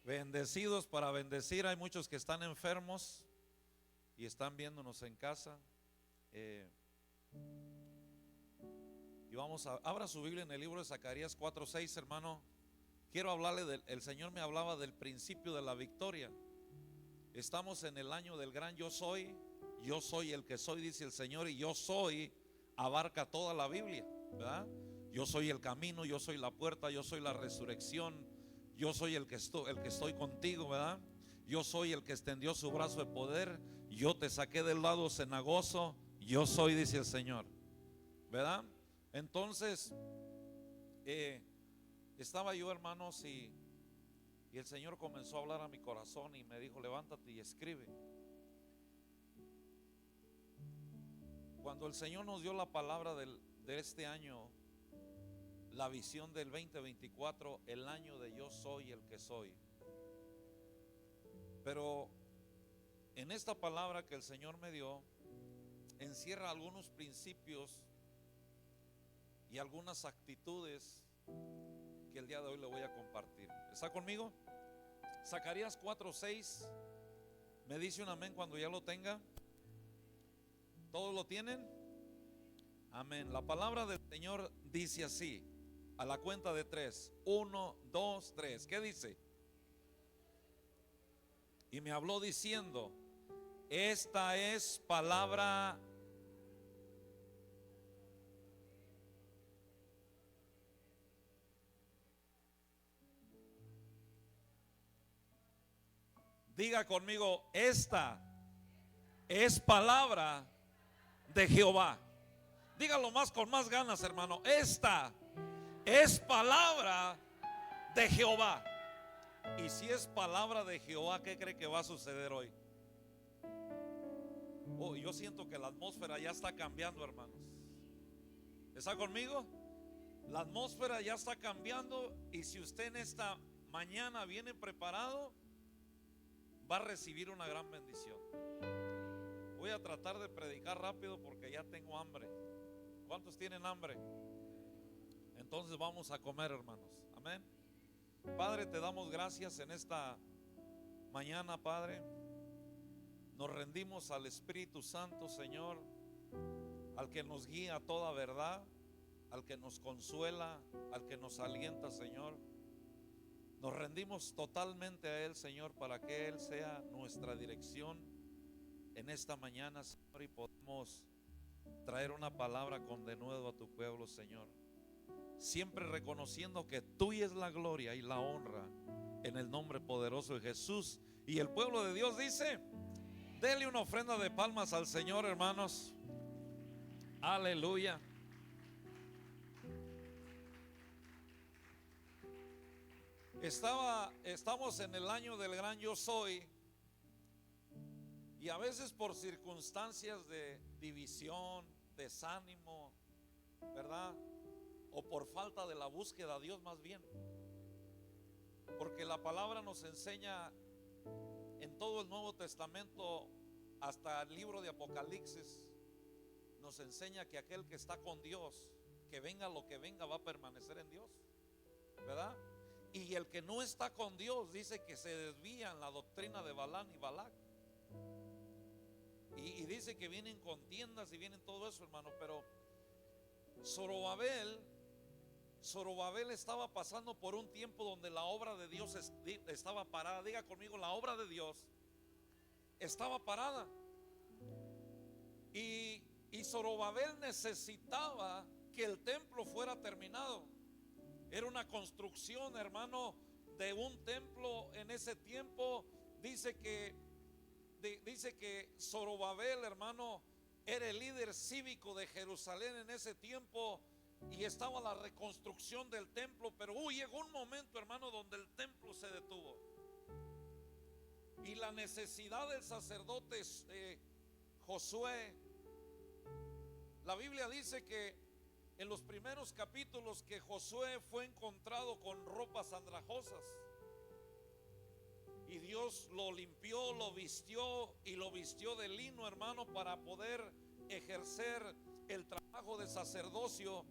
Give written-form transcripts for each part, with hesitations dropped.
Bendecidos para bendecir. Hay muchos que están enfermos y están viéndonos en casa. Y abra su Biblia en el libro de Zacarías 4:6, hermano. Quiero hablarle el Señor me hablaba del principio de la victoria. Estamos en el año del gran yo soy el que soy, dice el Señor, y yo soy abarca toda la Biblia, ¿verdad? Yo soy el camino, yo soy la puerta, yo soy la resurrección, yo soy el que estoy contigo, ¿verdad? Yo soy el que extendió su brazo de poder, yo te saqué del lado cenagoso, yo soy, dice el Señor, ¿verdad? Entonces, estaba yo, hermanos, y el Señor comenzó a hablar a mi corazón y me dijo: levántate y escribe. Cuando el Señor nos dio la palabra de este año, la visión del 2024, el año de yo soy el que soy. Pero en esta palabra que el Señor me dio, encierra algunos principios y algunas actitudes que el día de hoy le voy a compartir. ¿Está conmigo? Zacarías 4:6. Me dice un amén cuando ya lo tenga. ¿Todos lo tienen? Amén. La palabra del Señor dice así, a la cuenta de 3: 1, 2, 3. ¿Qué dice? Y me habló diciendo: esta es palabra. Diga conmigo: esta es palabra de Jehová. Dígalo más, con más ganas, hermano. Esta es palabra de Jehová. Y si es palabra de Jehová, ¿qué cree que va a suceder hoy? Oh, yo siento que la atmósfera ya está cambiando, hermanos. ¿Está conmigo? La atmósfera ya está cambiando. Y si usted en esta mañana viene preparado, va a recibir una gran bendición. Voy a tratar de predicar rápido porque ya tengo hambre. ¿Cuántos tienen hambre? Entonces vamos a comer, hermanos. Amén. Padre, te damos gracias en esta mañana, Padre. Nos rendimos al Espíritu Santo, Señor, al que nos guía a toda verdad, al que nos consuela, al que nos alienta, Señor. Nos rendimos totalmente a Él, Señor, para que Él sea nuestra dirección en esta mañana, Señor, y podamos traer una palabra con denuedo a tu pueblo, Señor. Siempre reconociendo que tuya es la gloria y la honra, en el nombre poderoso de Jesús. Y el pueblo de Dios dice: dele una ofrenda de palmas al Señor, hermanos. Aleluya. Estamos en el año del gran yo soy. Y a veces por circunstancias de división, desánimo, ¿verdad? O por falta de la búsqueda a Dios, más bien. Porque la palabra nos enseña en todo el Nuevo Testamento, hasta el libro de Apocalipsis, nos enseña que aquel que está con Dios, que venga lo que venga, va a permanecer en Dios, ¿verdad? Y el que no está con Dios dice que se desvía en la doctrina de Balán y Balac. Y dice que vienen contiendas y vienen todo eso, hermano. Pero Zorobabel estaba pasando por un tiempo donde la obra de Dios estaba parada. Diga conmigo: la obra de Dios estaba parada. Y Zorobabel necesitaba que el templo fuera terminado. Era una construcción, hermano, de un templo en ese tiempo. Dice que Zorobabel, hermano, era el líder cívico de Jerusalén en ese tiempo, y estaba la reconstrucción del templo. Pero llegó un momento, hermano, donde el templo se detuvo, y la necesidad del sacerdote Josué. La Biblia dice que en los primeros capítulos que Josué fue encontrado con ropas andrajosas, y Dios lo limpió, lo vistió, y lo vistió de lino, hermano, para poder ejercer el trabajo de sacerdocio.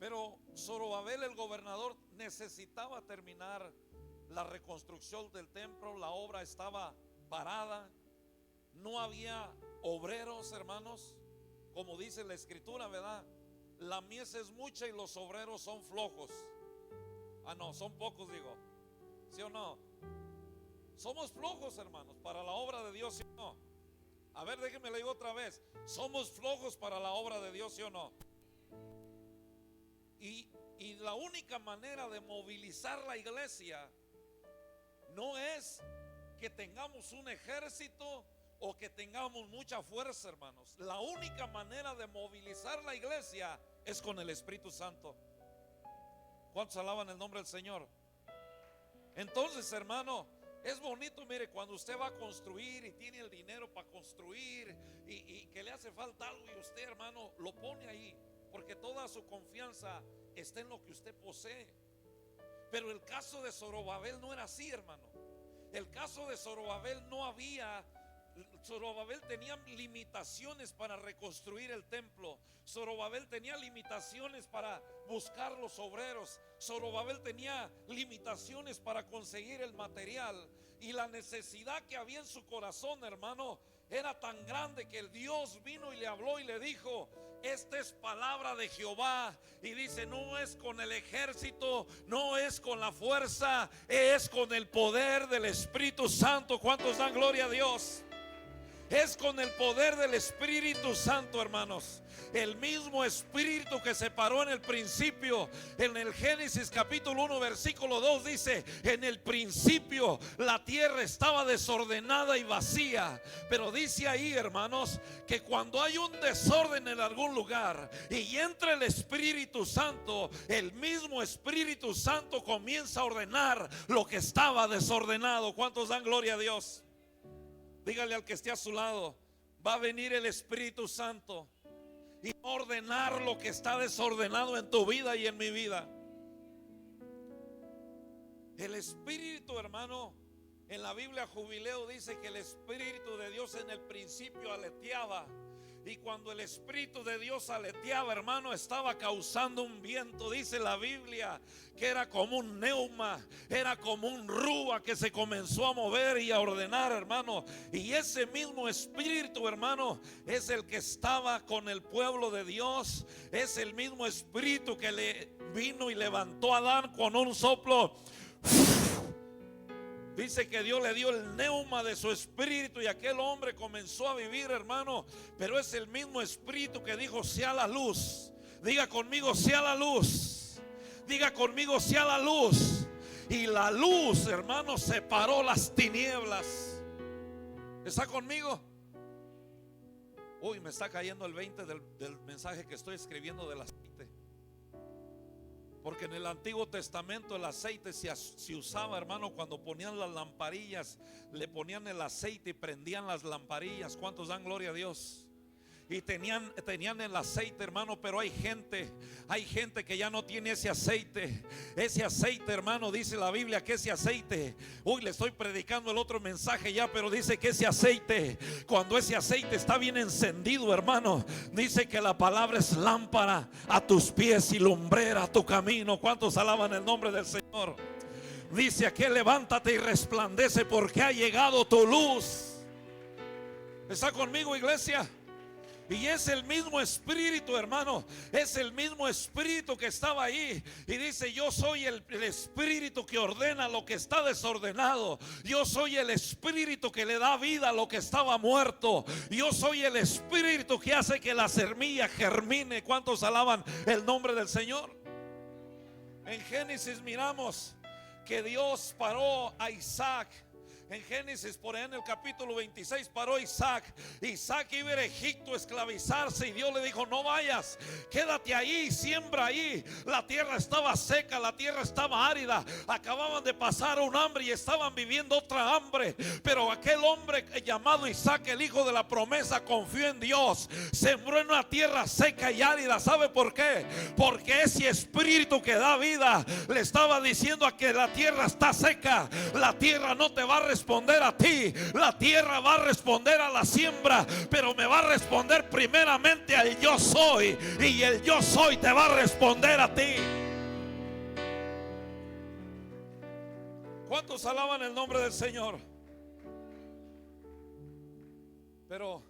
Pero Zorobabel, el gobernador, necesitaba terminar la reconstrucción del templo, la obra estaba parada, no había obreros, hermanos, como dice la escritura, ¿verdad? La mies es mucha y los obreros son flojos. Ah, no, son pocos, digo. ¿Sí o no? Somos flojos, hermanos, para la obra de Dios, ¿sí o no? A ver, déjenme le digo otra vez. Somos flojos para la obra de Dios, ¿sí o no? Y la única manera de movilizar la iglesia no es que tengamos un ejército o que tengamos mucha fuerza, hermanos. La única manera de movilizar la iglesia es con el Espíritu Santo. ¿Cuántos alaban el nombre del Señor? Entonces, hermano, es bonito, mire, cuando usted va a construir y tiene el dinero para construir y que le hace falta algo y usted, hermano, lo pone ahí, porque toda su confianza está en lo que usted posee. Pero el caso de Zorobabel no era así, hermano. El caso de Zorobabel no había. Zorobabel tenía limitaciones para reconstruir el templo. Zorobabel tenía limitaciones para buscar los obreros. Zorobabel tenía limitaciones para conseguir el material. Y la necesidad que había en su corazón, hermano, era tan grande que el Dios vino y le habló y le dijo: esta es palabra de Jehová. Y dice: no es con el ejército, no es con la fuerza, es con el poder del Espíritu Santo. ¿Cuántos dan gloria a Dios? Es con el poder del Espíritu Santo, hermanos. El mismo Espíritu que se paró en el principio. En el Génesis capítulo 1 versículo 2 dice: en el principio la tierra estaba desordenada y vacía. Pero dice ahí, hermanos, que cuando hay un desorden en algún lugar y entra el Espíritu Santo, el mismo Espíritu Santo comienza a ordenar lo que estaba desordenado. ¿Cuántos dan gloria a Dios? Dígale al que esté a su lado: va a venir el Espíritu Santo y va a ordenar lo que está desordenado en tu vida y en mi vida. El Espíritu, hermano, en la Biblia Jubileo dice que el Espíritu de Dios en el principio aleteaba. Y cuando el Espíritu de Dios aleteaba, hermano, estaba causando un viento. Dice la Biblia que era como un neuma, era como un rúa que se comenzó a mover y a ordenar, hermano. Y ese mismo Espíritu, hermano, es el que estaba con el pueblo de Dios. Es el mismo Espíritu que le vino y levantó a Adán con un soplo. Dice que Dios le dio el neuma de su espíritu y aquel hombre comenzó a vivir, hermano. Pero es el mismo Espíritu que dijo: sea la luz. Diga conmigo: sea la luz. Diga conmigo: sea la luz. Y la luz, hermano, separó las tinieblas. ¿Está conmigo? Uy, me está cayendo el 20 del mensaje que estoy escribiendo del aceite. Porque en el Antiguo Testamento el aceite se usaba, hermano, cuando ponían las lamparillas, le ponían el aceite y prendían las lamparillas. ¿Cuántos dan gloria a Dios? Y tenían el aceite, hermano, pero hay gente que ya no tiene ese aceite. Ese aceite, hermano, dice la Biblia que ese aceite, uy, le estoy predicando el otro mensaje ya, pero dice que ese aceite, cuando ese aceite está bien encendido, hermano, dice que la palabra es lámpara a tus pies y lumbrera a tu camino. ¿Cuántos alaban el nombre del Señor? Dice aquí: levántate y resplandece, porque ha llegado tu luz. ¿Está conmigo, iglesia? Y es el mismo Espíritu, hermano. Es el mismo Espíritu que estaba ahí. Y dice: yo soy el Espíritu que ordena lo que está desordenado. Yo soy el Espíritu que le da vida a lo que estaba muerto. Yo soy el Espíritu que hace que la semilla germine. ¿Cuántos alaban el nombre del Señor? En Génesis miramos que Dios paró a Isaac. En Génesis, por ahí en el capítulo 26, paró Isaac. Isaac iba a ir a Egipto a esclavizarse y Dios le dijo: no vayas, quédate ahí, siembra ahí. La tierra estaba seca, la tierra estaba árida. Acababan de pasar un hambre y estaban viviendo otra hambre. Pero aquel hombre llamado Isaac, el hijo de la promesa, confió en Dios. Sembró en una tierra seca y árida. ¿Sabe por qué? Porque ese Espíritu que da vida le estaba diciendo a que la tierra está seca. La tierra no te va a responder a ti, la tierra va a responder a la siembra, pero me va a responder primeramente al yo soy, y el yo soy te va a responder a ti. ¿Cuántos alaban el nombre del Señor? Pero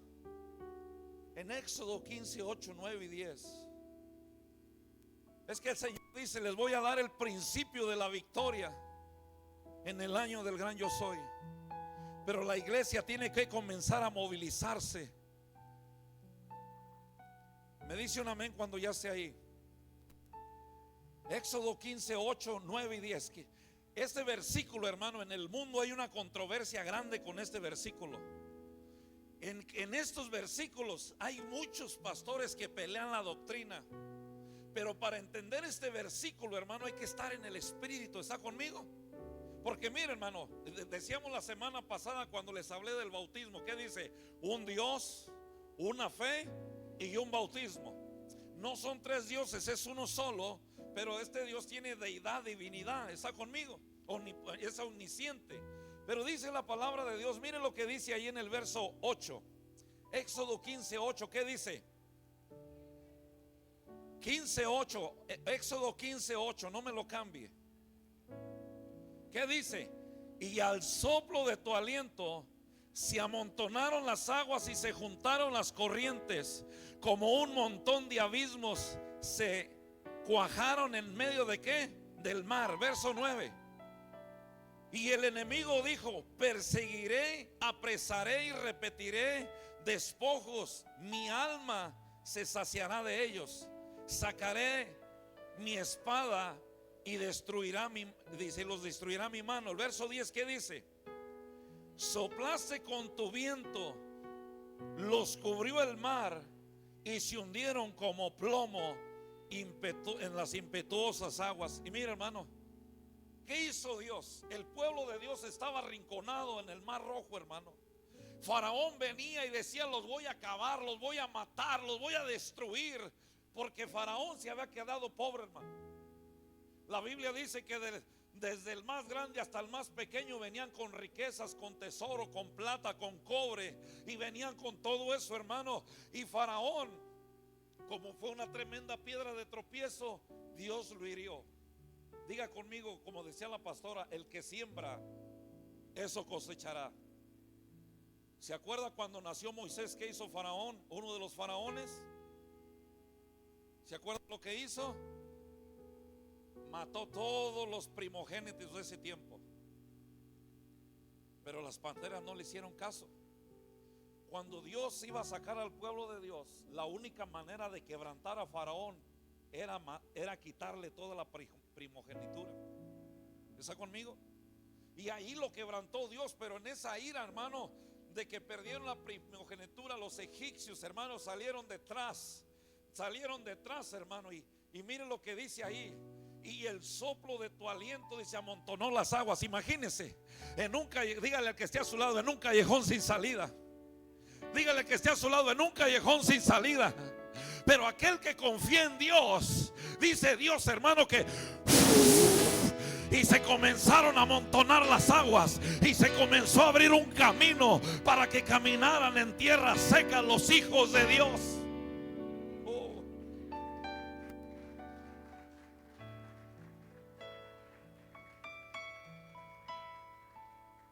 en Éxodo 15, 8, 9 y 10 es que el Señor dice: les voy a dar el principio de la victoria en el año del gran yo soy. Pero la iglesia tiene que comenzar a movilizarse. Me dice un amén cuando ya esté ahí. Éxodo 15, 8, 9 y 10. Este versículo, hermano, en el mundo hay una controversia grande con este versículo. En estos versículos hay muchos pastores que pelean la doctrina. Pero para entender este versículo, hermano, hay que estar en el Espíritu. ¿Está conmigo? Porque mire, hermano, decíamos la semana pasada cuando les hablé del bautismo, ¿qué dice? Un Dios, una fe y un bautismo. No son tres dioses, es uno solo. Pero este Dios tiene deidad, divinidad. ¿Está conmigo? Es omnisciente. Pero dice la palabra de Dios, mire lo que dice ahí en el verso 8. Éxodo 15, 8, ¿qué dice? 15:8, Éxodo 15:8, no me lo cambie. ¿Qué dice? Y al soplo de tu aliento se amontonaron las aguas y se juntaron las corrientes, como un montón de abismos se cuajaron en medio de ¿qué? Del mar. Verso 9. Y el enemigo dijo: perseguiré, apresaré y repetiré despojos, mi alma se saciará de ellos. Sacaré mi espada y los destruirá mi mano. El verso 10, ¿qué dice? Soplaste con tu viento, los cubrió el mar y se hundieron como plomo en las impetuosas aguas. Y mira, hermano, ¿qué hizo Dios? El pueblo de Dios estaba arrinconado en el mar Rojo, hermano. Faraón venía y decía: los voy a acabar, los voy a matar, los voy a destruir. Porque Faraón se había quedado pobre, hermano. La Biblia dice que desde el más grande hasta el más pequeño venían con riquezas, con tesoro, con plata, con cobre, y venían con todo eso, hermano. Y Faraón, como fue una tremenda piedra de tropiezo, Dios lo hirió. Diga conmigo, como decía la pastora: el que siembra, eso cosechará. ¿Se acuerda cuando nació Moisés? ¿Qué hizo Faraón? Uno de los faraones. ¿Se acuerda lo que hizo? Mató todos los primogénitos de ese tiempo. Pero las panteras no le hicieron caso. Cuando Dios iba a sacar al pueblo de Dios, la única manera de quebrantar a Faraón era quitarle toda la primogenitura. ¿Está conmigo? Y ahí lo quebrantó Dios. Pero en esa ira, hermano, de que perdieron la primogenitura, los egipcios, hermanos, salieron detrás, hermano. Y miren lo que dice ahí: y el soplo de tu aliento, dice, amontonó las aguas. Imagínense, dígale al que esté a su lado: en un callejón sin salida. Dígale que esté a su lado: en un callejón sin salida. Pero aquel que confía en Dios, dice Dios, hermano, que y se comenzaron a amontonar las aguas y se comenzó a abrir un camino para que caminaran en tierra seca los hijos de Dios.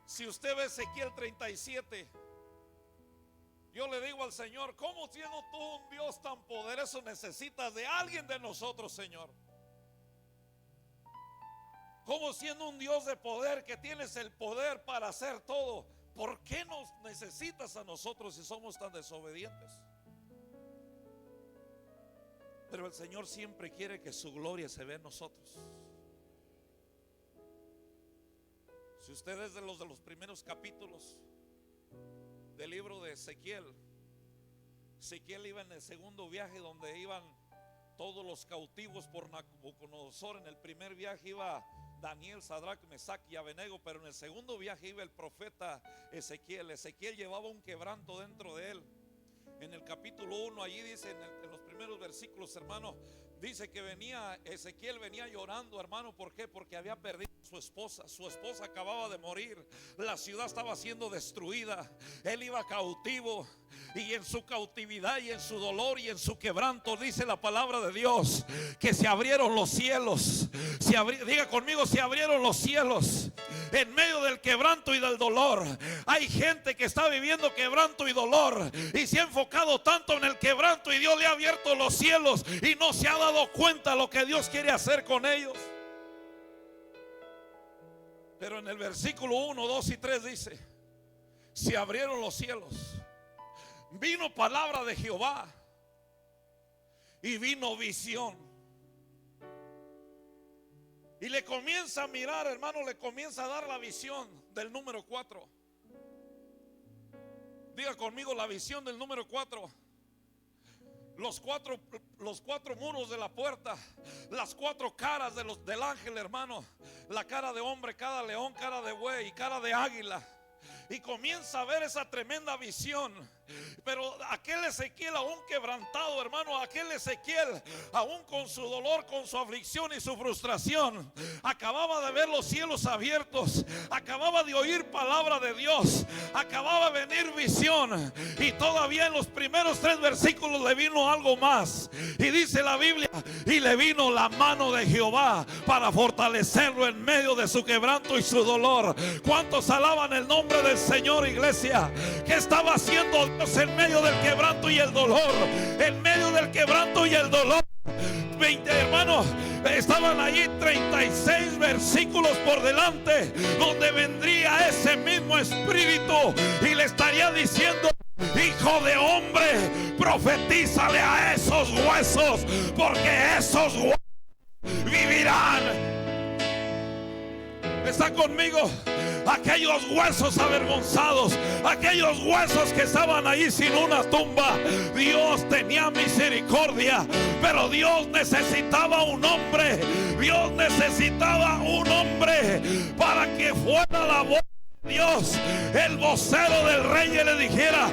Si usted ve Ezequiel 37, yo le digo al Señor: ¿cómo siendo tú un Dios tan poderoso necesitas de alguien de nosotros, Señor? ¿Cómo siendo un Dios de poder, que tienes el poder para hacer todo, por qué nos necesitas a nosotros si somos tan desobedientes? Pero el Señor siempre quiere que su gloria se vea en nosotros. Si usted es de los primeros capítulos del libro de Ezequiel iba en el segundo viaje, donde iban todos los cautivos por Nabucodonosor. En el primer viaje iba Daniel, Sadrach, Mesac y Abednego, pero en el segundo viaje iba el profeta Ezequiel. Ezequiel llevaba un quebranto dentro de él. En el capítulo 1, allí dice, en los primeros versículos, hermano, dice que Ezequiel venía llorando, hermano. ¿Por qué? Porque había perdido su esposa acababa de morir, la ciudad estaba siendo destruida, él iba cautivo, y en su cautividad y en su dolor y en su quebranto, dice la palabra de Dios que se abrieron los cielos. Diga conmigo, se abrieron los cielos. En medio del quebranto y del dolor, hay gente que está viviendo quebranto y dolor y se ha enfocado tanto en el quebranto, y Dios le ha abierto los cielos y no se ha dado cuenta lo que Dios quiere hacer con ellos. Pero en el versículo 1, 2 y 3 dice: se abrieron los cielos, vino palabra de Jehová y vino visión. Y le comienza a mirar, hermano, le comienza a dar la visión del número 4. Diga conmigo, la visión del número 4. Los cuatro muros de la puerta, las 4 caras del ángel, hermano. La cara de hombre, cara de león, cara de buey y cara de águila. Y comienza a ver esa tremenda visión. Pero aquel Ezequiel, aún quebrantado, hermano, aquel Ezequiel, aún con su dolor, con su aflicción y su frustración, acababa de ver los cielos abiertos, acababa de oír palabra de Dios, acababa de venir visión. Y todavía en los primeros 3 versículos le vino algo más. Y dice la Biblia: y le vino la mano de Jehová para fortalecerlo en medio de su quebranto y su dolor. ¿Cuántos alaban el nombre del Señor, iglesia? ¿Qué estaba haciendo Dios en medio del quebranto y el dolor? En medio del quebranto y el dolor, 20 hermanos, estaban allí 36 versículos por delante, donde vendría ese mismo espíritu y le estaría diciendo: hijo de hombre, profetízale a esos huesos, porque esos huesos vivirán. ¿Está conmigo? Aquellos huesos avergonzados, aquellos huesos que estaban ahí sin una tumba, Dios tenía misericordia, pero Dios necesitaba un hombre. Dios necesitaba un hombre para que fuera la voz de Dios, el vocero del rey, y le dijera: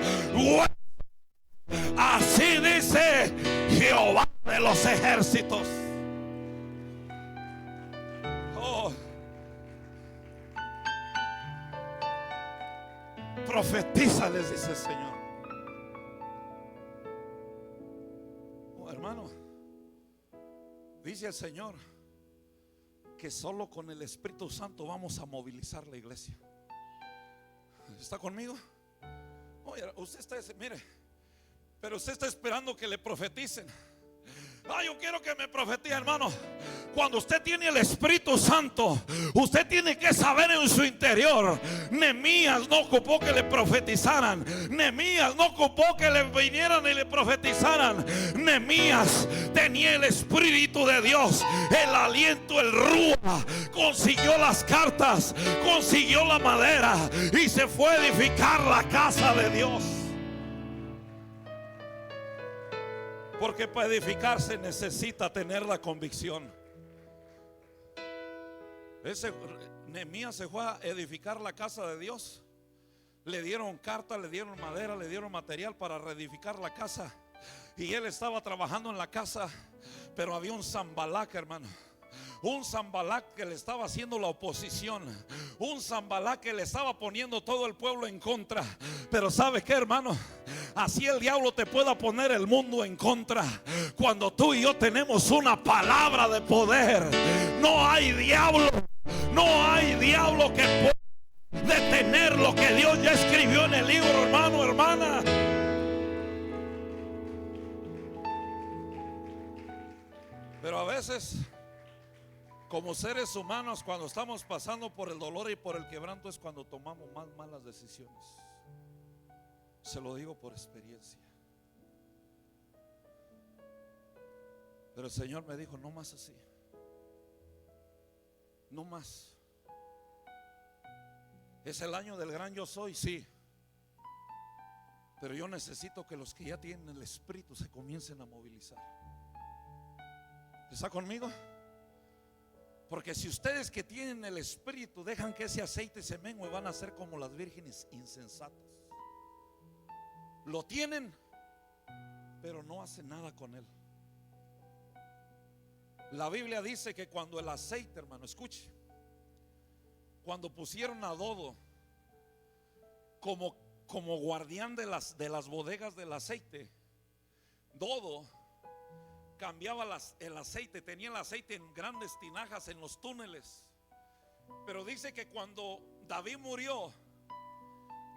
así dice Jehová de los ejércitos. Profetiza, les dice el Señor. Hermano, dice el Señor que solo con el Espíritu Santo vamos a movilizar la iglesia. ¿Está conmigo? Oye, usted está, mire, pero usted está esperando que le profeticen. Yo quiero que me profetice, hermano. Cuando usted tiene el Espíritu Santo, usted tiene que saber en su interior. Nehemías no ocupó que le profetizaran. Nehemías no ocupó que le vinieran y le profetizaran. Nehemías tenía el Espíritu de Dios, el aliento, el rúa. Consiguió las cartas, consiguió la madera y se fue a edificar la casa de Dios. Porque para edificarse necesita tener la convicción. Nehemías se fue a edificar la casa de Dios. Le dieron carta, le dieron madera, le dieron material para reedificar la casa. Y él estaba trabajando en la casa, pero había un Sanbalat, hermano. Un Sanbalat que le estaba haciendo la oposición. Un Sanbalat que le estaba poniendo todo el pueblo en contra. Pero ¿sabe qué, hermano? Así el diablo te pueda poner el mundo en contra. Cuando tú y yo tenemos una palabra de poder, no hay diablo que pueda detener lo que Dios ya escribió en el libro, hermano, hermana. Pero a veces, como seres humanos, cuando estamos pasando por el dolor y por el quebranto, es cuando tomamos más malas decisiones. Se lo digo por experiencia. Pero el Señor me dijo: no más así. No más. Es el año del gran yo soy, sí. Pero yo necesito que los que ya tienen el Espíritu se comiencen a movilizar. ¿Está conmigo? Porque si ustedes que tienen el Espíritu dejan que ese aceite se mengue, van a ser como las vírgenes insensatas. Lo tienen, pero no hacen nada con él. La Biblia dice que cuando el aceite, hermano, escuche, cuando pusieron a Dodo como guardián de las bodegas del aceite, Dodo cambiaba el aceite, tenía el aceite en grandes tinajas en los túneles. Pero dice que cuando David murió,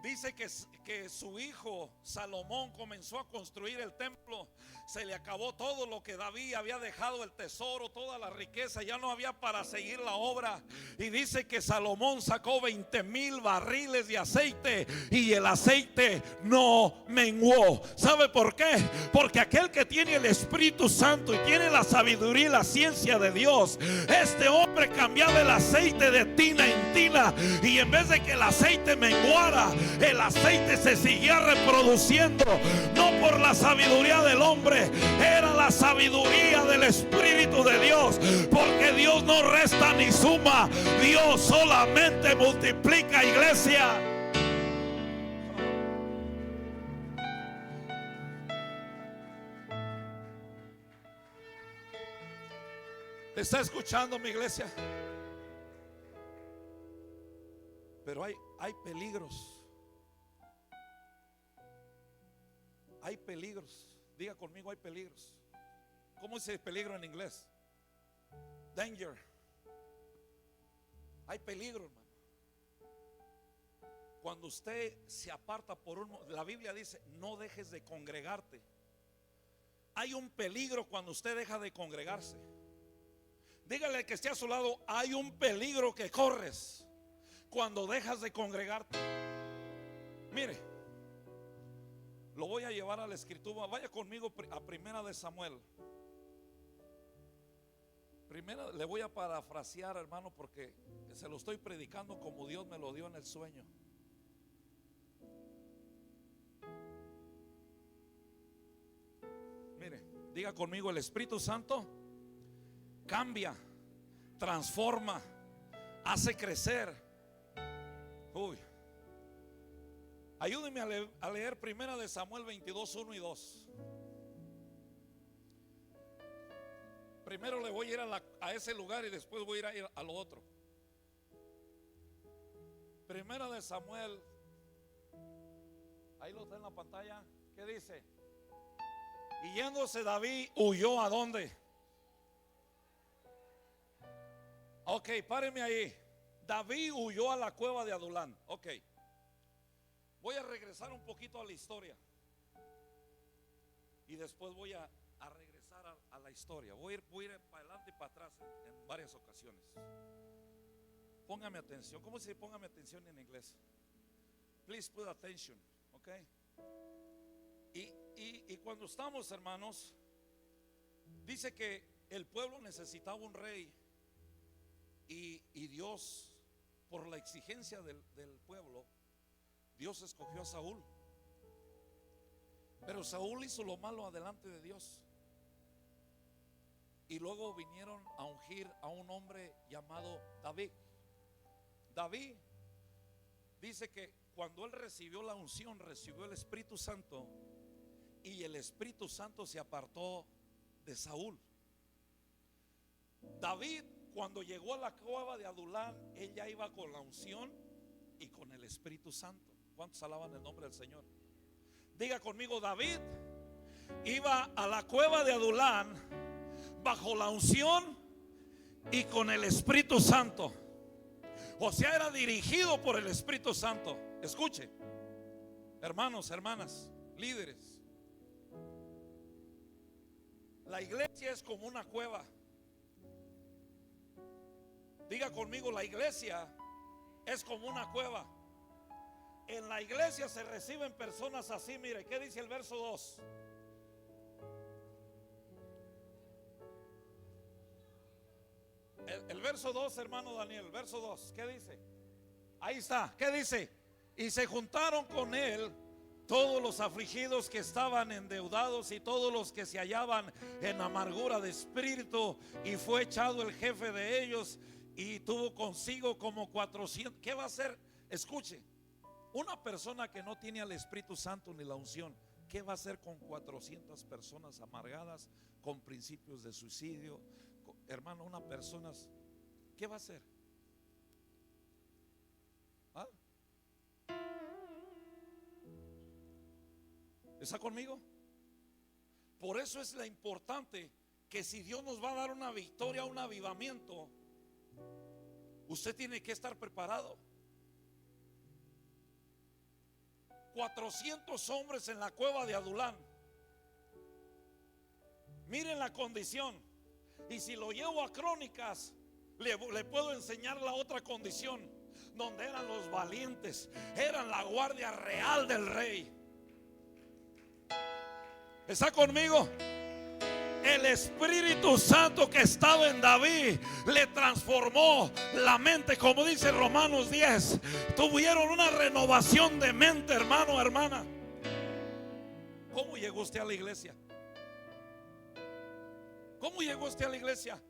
dice que su hijo Salomón comenzó a construir el templo. Se le acabó todo lo que David había dejado, el tesoro, toda la riqueza, ya no había para seguir la obra. Y dice que Salomón sacó 20,000 barriles de aceite y el aceite no menguó. ¿Sabe por qué? Porque aquel que tiene el Espíritu Santo y tiene la sabiduría y la ciencia de Dios, este hombre cambiaba el aceite de tina en tina, y en vez de que el aceite menguara, el aceite se seguía reproduciendo. No por la sabiduría del hombre, era la sabiduría del Espíritu de Dios. Porque Dios no resta ni suma, Dios solamente multiplica, iglesia. ¿Está escuchando mi iglesia? Pero hay peligros. Hay peligros. Diga conmigo, hay peligros. ¿Cómo dice peligro en inglés? Danger. Hay peligro, hermano. Cuando usted se aparta la Biblia dice, no dejes de congregarte. Hay un peligro cuando usted deja de congregarse. Dígale que esté a su lado, hay un peligro que corres cuando dejas de congregarte. Mire, lo voy a llevar a la escritura. Vaya conmigo a Primera de Samuel. Primera, le voy a parafrasear, hermano, porque se lo estoy predicando como Dios me lo dio en el sueño. Mire, diga conmigo, el Espíritu Santo cambia, transforma, hace crecer. Uy. Ayúdeme a leer Primera de Samuel 22, 1 y 2. Primero le voy a ir a ese lugar y después voy a ir a lo otro. Primera de Samuel, ahí lo está en la pantalla. ¿Qué dice? Y yéndose David, huyó ¿a dónde? Ok, páreme ahí. David huyó a la cueva de Adulán. Ok. Voy a regresar un poquito a la historia y después voy a regresar a la historia. Voy a ir para adelante y para atrás en varias ocasiones. Póngame atención. ¿Cómo se dice póngame atención en inglés? Please put attention. Ok. Y cuando estamos, hermanos, dice que el pueblo necesitaba un rey, y Dios, por la exigencia del pueblo, Dios escogió a Saúl. Pero Saúl hizo lo malo delante de Dios. Y luego vinieron a ungir a un hombre llamado David. David dice que cuando él recibió la unción, recibió el Espíritu Santo, y el Espíritu Santo se apartó de Saúl. David, cuando llegó a la cueva de Adulán, él ya iba con la unción y con el Espíritu Santo. ¿Cuántos alaban el nombre del Señor? Diga conmigo, David iba a la cueva de Adulán bajo la unción y con el Espíritu Santo. O sea, era dirigido por el Espíritu Santo. Escuche, hermanos, hermanas, líderes, la iglesia es como una cueva. Diga conmigo, la iglesia es como una cueva. En la iglesia se reciben personas así. Mire, ¿qué dice el verso 2? El verso 2, hermano Daniel, el verso 2, ¿qué dice? Ahí está, ¿qué dice? Y se juntaron con él todos los afligidos que estaban endeudados y todos los que se hallaban en amargura de espíritu, y fue echado el jefe de ellos y tuvo consigo como 400. ¿Qué va a hacer? Escuche, una persona que no tiene al Espíritu Santo ni la unción, ¿qué va a hacer con 400 personas amargadas, con principios de suicidio? Hermano, una persona, ¿qué va a hacer? ¿Está conmigo? Por eso es la importante que si Dios nos va a dar una victoria, un avivamiento, usted tiene que estar preparado. 400 hombres en la cueva de Adulán. Miren la condición. Y si lo llevo a Crónicas, le puedo enseñar la otra condición, donde eran los valientes, eran la guardia real del rey. ¿Está conmigo? El Espíritu Santo que estaba en David le transformó la mente, como dice Romanos 10. Tuvieron una renovación de mente, hermano, hermana. ¿Cómo llegó usted a la iglesia? ¿Cómo llegó usted a la iglesia?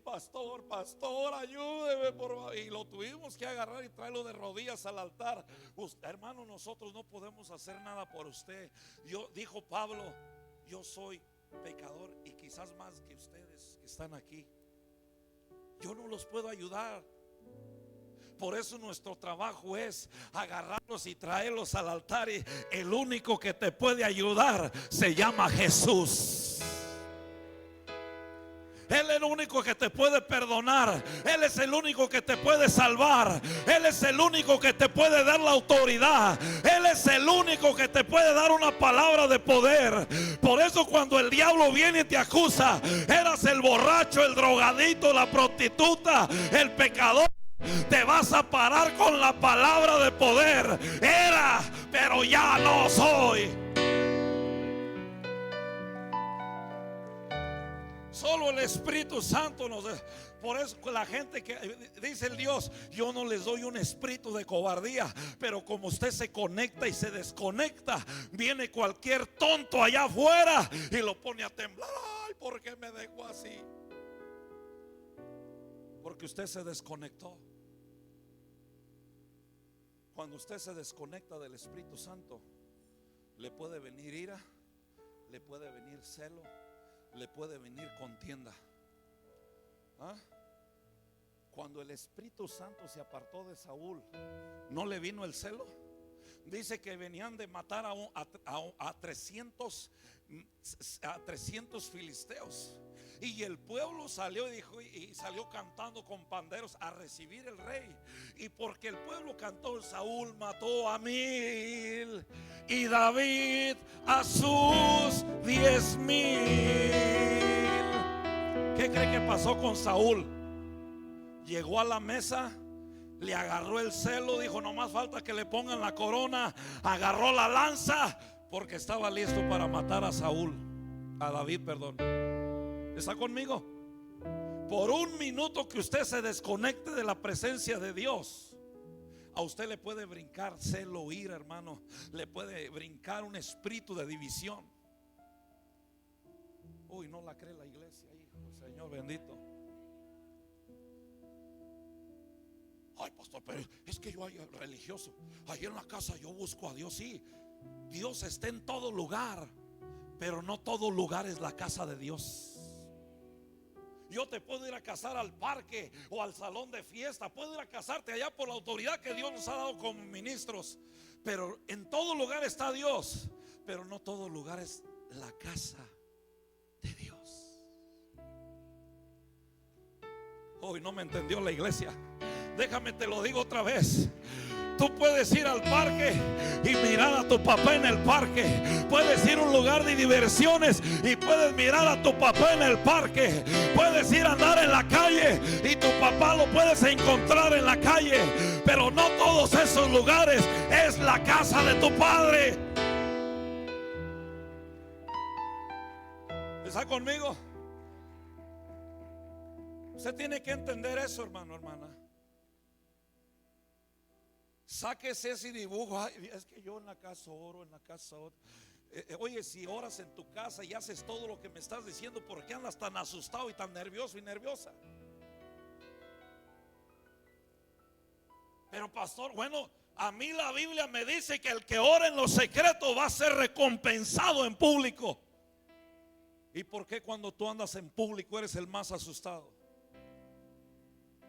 Pastor, pastor, ayúdeme por favor. Y lo tuvimos que agarrar y traerlo de rodillas al altar. Usted, hermano, nosotros no podemos hacer nada por usted. Dijo Pablo, yo soy pecador y quizás más que ustedes que están aquí. Yo no los puedo ayudar. Por eso nuestro trabajo es agarrarlos y traerlos al altar. Y el único que te puede ayudar se llama Jesús. Él es el único que te puede perdonar. Él es el único que te puede salvar. Él es el único que te puede dar la autoridad. Él es el único que te puede dar una palabra de poder. Por eso cuando el diablo viene y te acusa, eras el borracho, el drogadito, la prostituta, el pecador, te vas a parar con la palabra de poder. Era, pero ya no soy. Solo el Espíritu Santo nos da. Por eso la gente que dice el Dios, yo no les doy un espíritu de cobardía, pero como usted se conecta y se desconecta, viene cualquier tonto allá afuera y lo pone a temblar. Ay, ¿por qué me dejó así? Porque usted se desconectó. Cuando usted se desconecta del Espíritu Santo, le puede venir ira, le puede venir celo, le puede venir contienda. ¿Ah? Cuando el Espíritu Santo se apartó de Saúl, ¿no le vino el celo? Dice que venían de matar a 300 filisteos. Y el pueblo salió y dijo, y salió cantando con panderos a recibir el rey. Y porque el pueblo cantó, Saúl mató a 1000 y David a sus 10,000. ¿Qué cree que pasó con Saúl? Llegó a la mesa, le agarró el celo, dijo, no más falta que le pongan la corona. Agarró la lanza porque estaba listo para matar a David, perdón. ¿Está conmigo? Por un minuto que usted se desconecte de la presencia de Dios, a usted le puede brincar celo, ira, hermano. Le puede brincar un espíritu de división. Uy, no la cree la iglesia, hijo, Señor bendito. Ay, pastor, pero es que yo religioso, ahí en la casa yo busco a Dios. Sí, Dios está en todo lugar, pero no todo lugar es la casa de Dios. Yo te puedo ir a casar al parque o al salón de fiesta, puedo ir a casarte allá por la autoridad que Dios nos ha dado como ministros, pero en todo lugar está Dios, pero no todo lugar es la casa de Dios. Hoy no me entendió la iglesia. Déjame te lo digo otra vez. Tú puedes ir al parque y mirar a tu papá en el parque. Puedes ir a un lugar de diversiones y puedes mirar a tu papá en el parque. Puedes ir a andar en la calle y tu papá lo puedes encontrar en la calle. Pero no todos esos lugares es la casa de tu padre. ¿Está conmigo? Usted tiene que entender eso, hermano, hermana. Sáquese ese dibujo. Ay, es que yo en la casa oro, en la casa oro. Oye, si oras en tu casa y haces todo lo que me estás diciendo, ¿por qué andas tan asustado y tan nervioso y nerviosa? Pero pastor, bueno, a mí la Biblia me dice que el que ora en lo secreto va a ser recompensado en público. ¿Y por qué cuando tú andas en público eres el más asustado?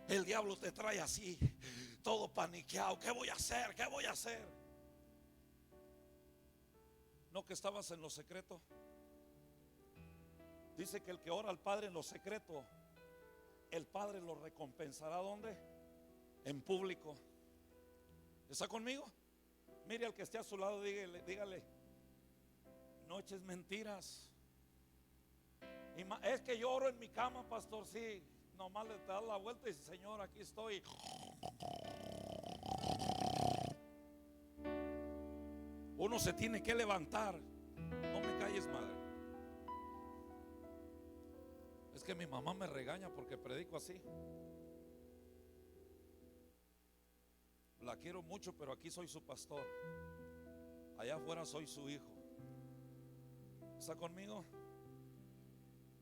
El diablo te trae así, todo paniqueado. ¿Qué voy a hacer? ¿Qué voy a hacer? ¿No que estabas en lo secreto? Dice que el que ora al Padre en lo secreto, el Padre lo recompensará. ¿Dónde? En público. ¿Está conmigo? Mire al que esté a su lado, dígale, no eches mentiras. Es que yo oro en mi cama, pastor. Sí, nomás le das la vuelta y dice: Señor, aquí estoy. Uno se tiene que levantar. No me calles, madre. Es que mi mamá me regaña porque predico así. La quiero mucho, pero aquí soy su pastor. Allá afuera soy su hijo. ¿Está conmigo?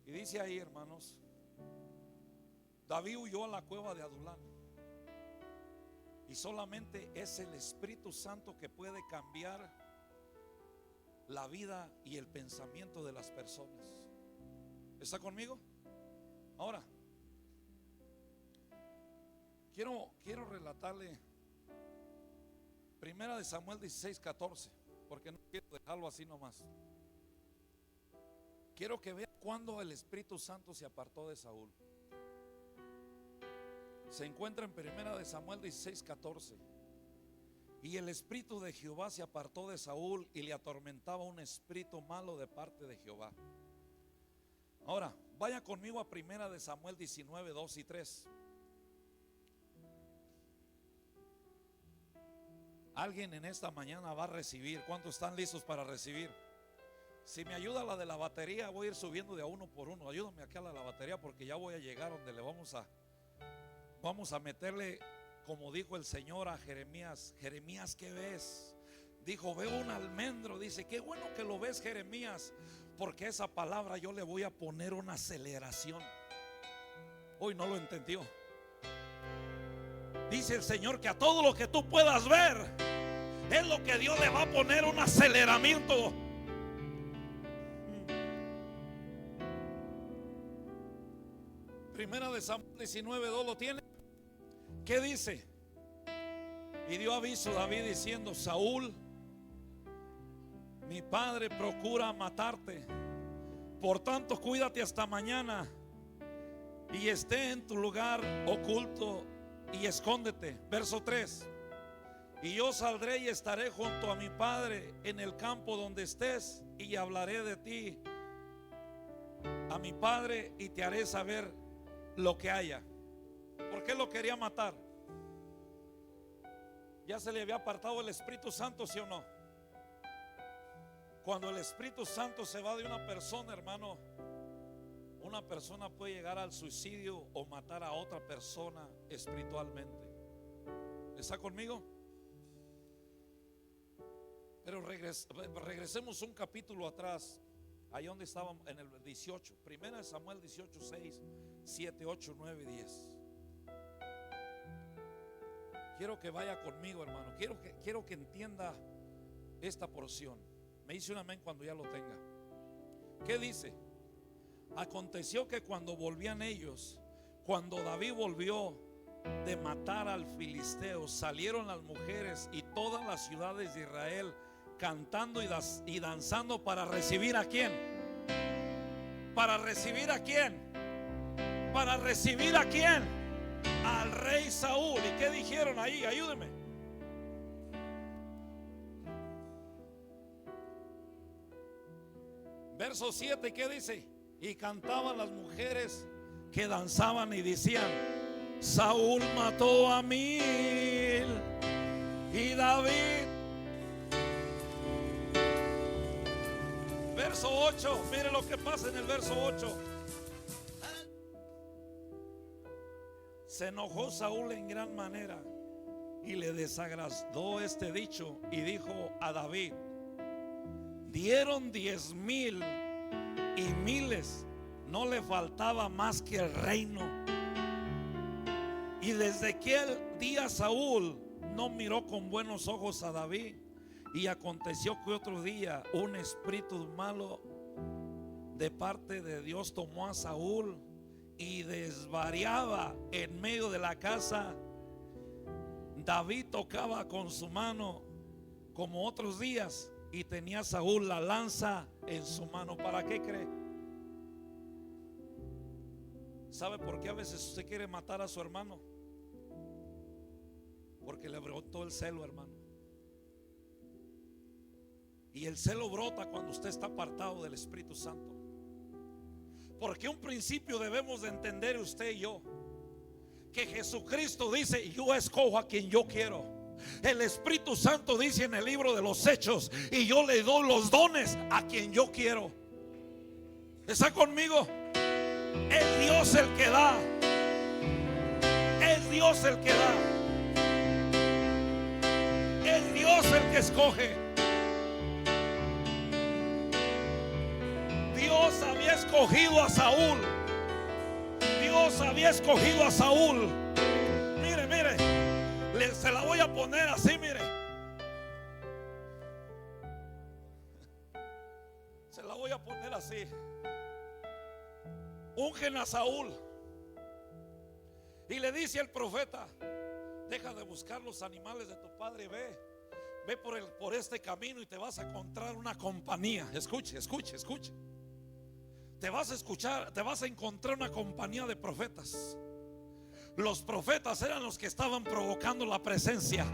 Y dice ahí, hermanos, David huyó a la cueva de Adulán. Y solamente es el Espíritu Santo que puede cambiar la vida y el pensamiento de las personas. ¿Está conmigo? Ahora, quiero relatarle Primera de Samuel 16:14, porque no quiero dejarlo así nomás. Quiero que vean cuando el Espíritu Santo se apartó de Saúl. Se encuentra en Primera de Samuel 16:14. Y el espíritu de Jehová se apartó de Saúl y le atormentaba un espíritu malo de parte de Jehová. Ahora, vaya conmigo a Primera de Samuel 19:2 y 3. Alguien en esta mañana va a recibir. ¿Cuántos están listos para recibir? Si me ayuda la de la batería, voy a ir subiendo de a uno por uno. Ayúdame acá a la batería, porque ya voy a llegar donde le vamos a meterle, como dijo el Señor a Jeremías. Jeremías, ¿qué ves? Dijo: veo un almendro. Dice: qué bueno que lo ves, Jeremías, porque esa palabra yo le voy a poner una aceleración. Hoy no lo entendió. Dice el Señor que a todo lo que tú puedas ver es lo que Dios le va a poner un aceleramiento. Primera de Samuel 19:2, ¿lo tiene? ¿Qué dice? Y dio aviso David diciendo: Saúl, mi padre, procura matarte. Por tanto, cuídate hasta mañana y esté en tu lugar oculto y escóndete. Verso 3. Y yo saldré y estaré junto a mi padre en el campo donde estés, y hablaré de ti a mi padre y te haré saber lo que haya. ¿Por qué lo quería matar? Ya se le había apartado el Espíritu Santo, ¿sí o no? Cuando el Espíritu Santo se va de una persona, hermano, una persona puede llegar al suicidio o matar a otra persona espiritualmente. ¿Está conmigo? Pero regresemos un capítulo atrás, ahí donde estábamos, en el 18. Primera de Samuel 18, 6, 7, 8, 9 y 10. Quiero que vaya conmigo, hermano. Quiero que entienda esta porción. Me dice un amén cuando ya lo tenga. ¿Qué dice? Aconteció que cuando volvían ellos, cuando David volvió de matar al filisteo, salieron las mujeres y todas las ciudades de Israel cantando y danzando para recibir ¿a quién? ¿Para recibir a quién? ¿Para recibir a quién? Al rey Saúl. ¿Y qué dijeron ahí? Ayúdeme. Verso 7, ¿qué dice? Y cantaban las mujeres que danzaban y decían: Saúl mató a 1000 y David. Verso 8, mire lo que pasa en el verso 8. Se enojó Saúl en gran manera y le desagradó este dicho y dijo a David: dieron 10,000 y miles, no le faltaba más que el reino. Y desde aquel día Saúl no miró con buenos ojos a David. Y aconteció que otro día un espíritu malo de parte de Dios tomó a Saúl y desvariaba en medio de la casa. David tocaba con su mano como otros días y tenía Saúl la lanza en su mano. ¿Para qué cree? ¿Sabe por qué a veces usted quiere matar a su hermano? Porque le brotó el celo, hermano. Y el celo brota cuando usted está apartado del Espíritu Santo. Porque un principio debemos de entender usted y yo, que Jesucristo dice: yo escojo a quien yo quiero. El Espíritu Santo dice en el libro de los Hechos: y yo le doy los dones a quien yo quiero. ¿Está conmigo? Es Dios el que da. Es Dios el que da. Es Dios el que escoge. Dios había escogido a Saúl. Dios había escogido a Saúl. Mire, mire, se la voy a poner así, mire. Se la voy a poner así. Ungen a Saúl y le dice el profeta: deja de buscar los animales de tu padre, ve por este camino y te vas a encontrar una compañía. Escuche, escuche, escuche. Te vas a encontrar una compañía de profetas. Los profetas eran los que estaban provocando la presencia,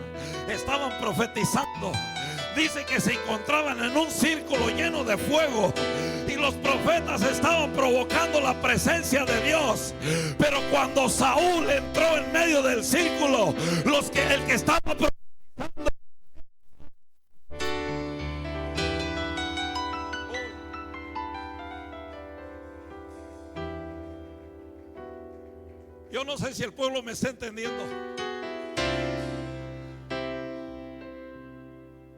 estaban profetizando. Dice que se encontraban en un círculo lleno de fuego y los profetas estaban provocando la presencia de Dios. Pero cuando Saúl entró en medio del círculo, el que estaba profetizando, yo no sé si el pueblo me está entendiendo.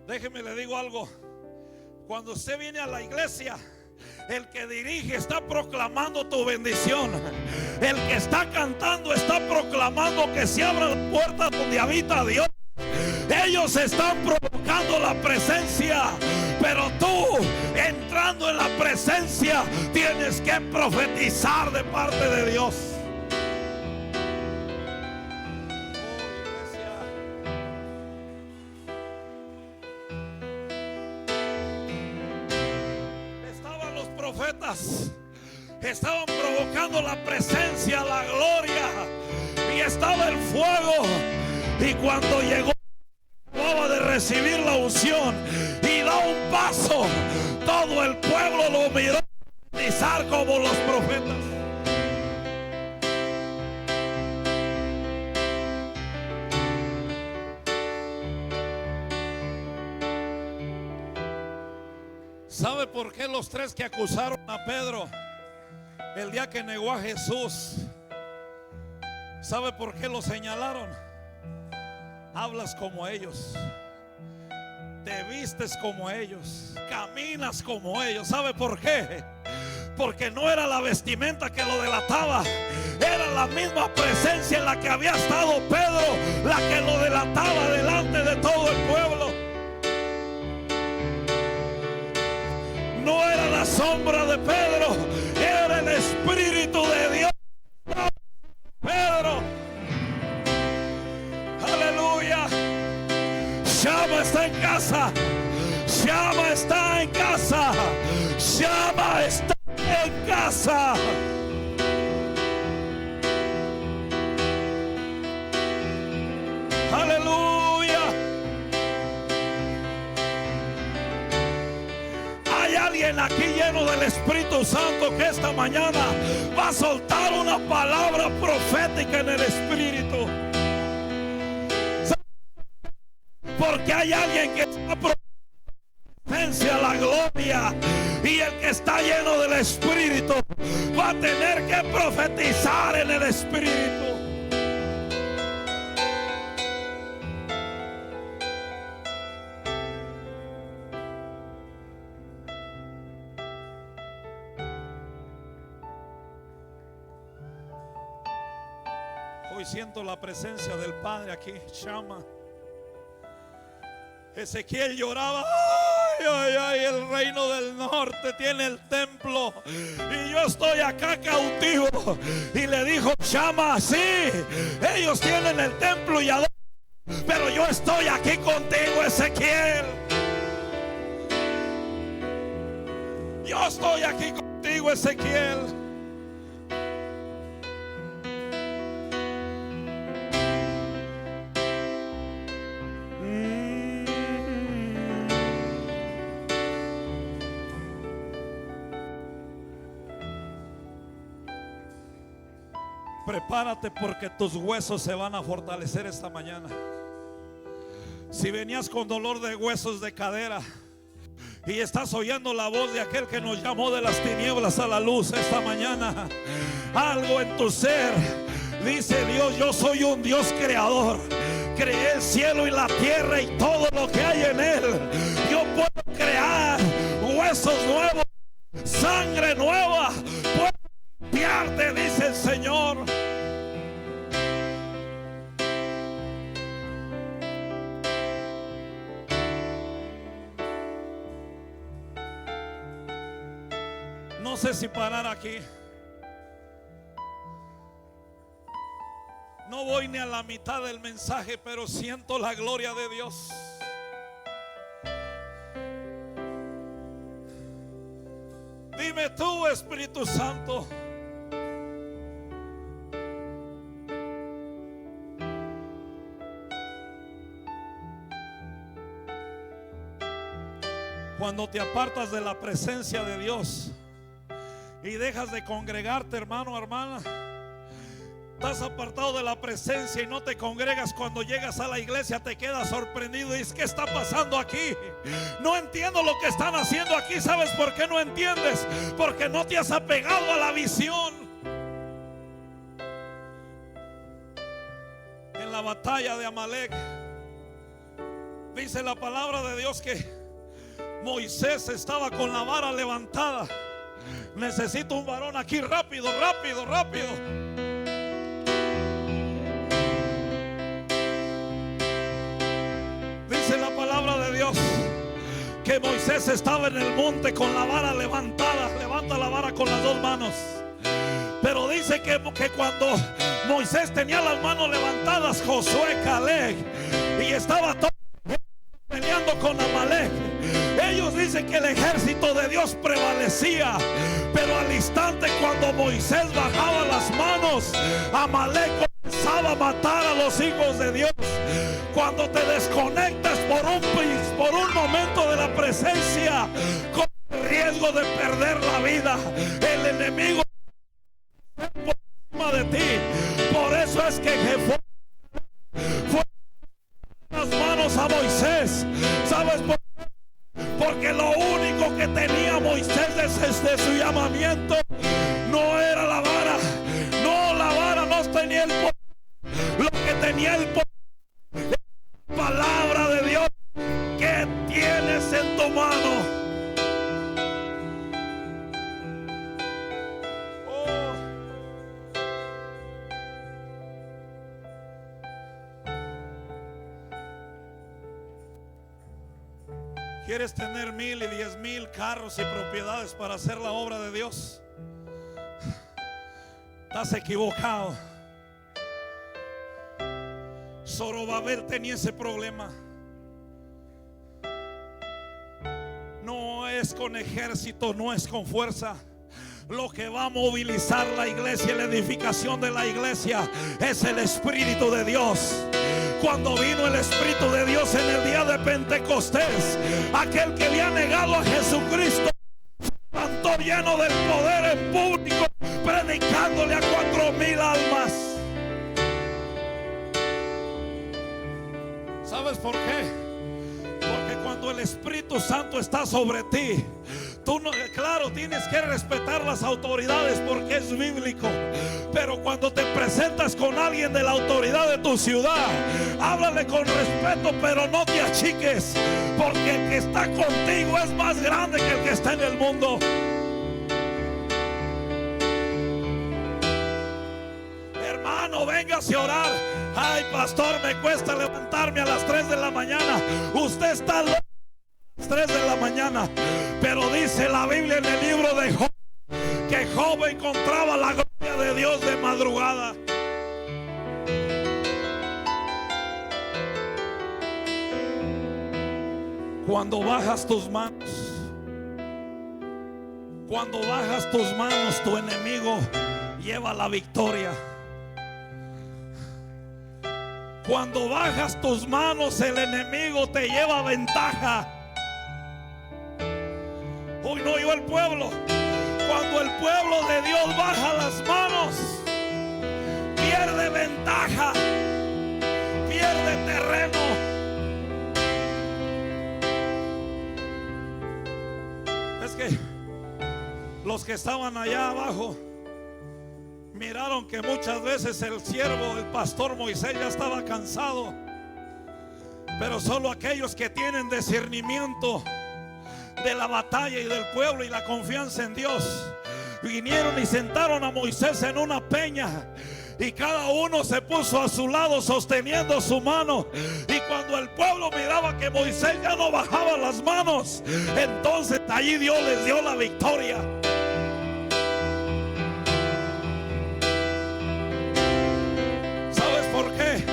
Déjeme le digo algo. Cuando usted viene a la iglesia, el que dirige está proclamando tu bendición. El que está cantando está proclamando que se abra la puerta donde habita Dios. Ellos están provocando la presencia, pero tú, entrando en la presencia, tienes que profetizar de parte de Dios. Estaban provocando la presencia, la gloria, y estaba el fuego. Y cuando llegó, acababa de recibir la unción y da un paso, todo el pueblo lo miró profetizar como los profetas. ¿Sabe por qué los tres que acusaron a Pedro el día que negó a Jesús? ¿Sabe por qué lo señalaron? Hablas como ellos, te vistes como ellos, caminas como ellos. ¿Sabe por qué? Porque no era la vestimenta que lo delataba, era la misma presencia en la que había estado Pedro la que lo delataba delante de todo el pueblo. No era la sombra de Pedro, era el Espíritu de Dios. Pedro, aleluya. Shama está en casa, Shama está en casa, Shama está en casa. Aleluya. Alguien aquí lleno del Espíritu Santo que esta mañana va a soltar una palabra profética en el Espíritu. Porque hay alguien que está presencia, la gloria, y el que está lleno del Espíritu va a tener que profetizar en el Espíritu. Hoy siento la presencia del Padre aquí. Shama. Ezequiel lloraba. Ay, ay, ay, el reino del norte tiene el templo y yo estoy acá cautivo. Y le dijo Shama: sí, ellos tienen el templo y adoran, pero yo estoy aquí contigo, Ezequiel. Yo estoy aquí contigo, Ezequiel. Prepárate porque tus huesos se van a fortalecer esta mañana. Si venías con dolor de huesos de cadera y estás oyendo la voz de aquel que nos llamó de las tinieblas a la luz esta mañana, algo en tu ser dice: Dios, yo soy un Dios creador. Creé el cielo y la tierra y todo lo que hay en él. Yo puedo crear huesos nuevos, sangre nueva. Puedo limpiarte, dice el Señor. No sé si parar aquí. No voy ni a la mitad del mensaje, pero siento la gloria de Dios. Dime tú, Espíritu Santo, cuando te apartas de la presencia de Dios y dejas de congregarte, hermano, hermana, estás apartado de la presencia y no te congregas. Cuando llegas a la iglesia te quedas sorprendido y dices: ¿qué está pasando aquí? No entiendo lo que están haciendo aquí. ¿Sabes por qué no entiendes? Porque no te has apegado a la visión. En la batalla de Amalek dice la palabra de Dios que Moisés estaba con la vara levantada. Necesito un varón aquí, rápido, rápido, rápido. Dice la palabra de Dios que Moisés estaba en el monte con la vara levantada. Levanta la vara con las dos manos. Pero dice que cuando Moisés tenía las manos levantadas, Josué, Caleb, y estaba todo peleando con Amalek, ellos dicen que el ejército de Dios prevalecía. Pero al instante cuando Moisés bajaba las manos, Amalek comenzaba a matar a los hijos de Dios. Cuando te desconectas por un momento de la presencia, con el riesgo de perder la vida, el enemigo está por encima de ti. Por eso es que Jehová fue las manos a Moisés. ¿Sabes por qué? Porque lo único que tenía Moisés desde su llamamiento no era la vara. No, la vara no tenía el poder. Lo que tenía el poder es la palabra de Dios que tienes en tu mano. ¿Quieres tener 1000 y 10,000 carros y propiedades para hacer la obra de Dios? Estás equivocado. Zorobabel tenía ese problema. No es con ejército, no es con fuerza. Lo que va a movilizar la iglesia y la edificación de la iglesia es el Espíritu de Dios. Cuando vino el Espíritu de Dios en el día de Pentecostés, aquel que había negado a Jesucristo se levantó lleno del poder en público, predicándole a 4,000 almas. ¿Sabes por qué? Porque cuando el Espíritu Santo está sobre ti, tú no, claro, tienes que respetar las autoridades porque es bíblico. Pero cuando te presentas con alguien de la autoridad de tu ciudad, háblale con respeto, pero no te achiques, porque el que está contigo es más grande que el que está en el mundo. Hermano, véngase a orar. Ay, pastor, me cuesta levantarme a las 3 de la mañana. Usted está loco a las 3 de la mañana. Pero dice la Biblia en el libro de Job que Job encontraba la gloria de Dios de madrugada. Cuando bajas tus manos Cuando bajas tus manos, tu enemigo lleva la victoria. Cuando bajas tus manos, el enemigo te lleva ventaja. Hoy no oyó el pueblo. Cuando el pueblo de Dios baja las manos, pierde ventaja, pierde terreno. Es que los que estaban allá abajo miraron que muchas veces el siervo, el pastor Moisés, ya estaba cansado. Pero solo aquellos que tienen discernimiento de la batalla y del pueblo y la confianza en Dios vinieron y sentaron a Moisés en una peña, y cada uno se puso a su lado sosteniendo su mano. Y cuando el pueblo miraba que Moisés ya no bajaba las manos, entonces allí Dios les dio la victoria. ¿Sabes por qué?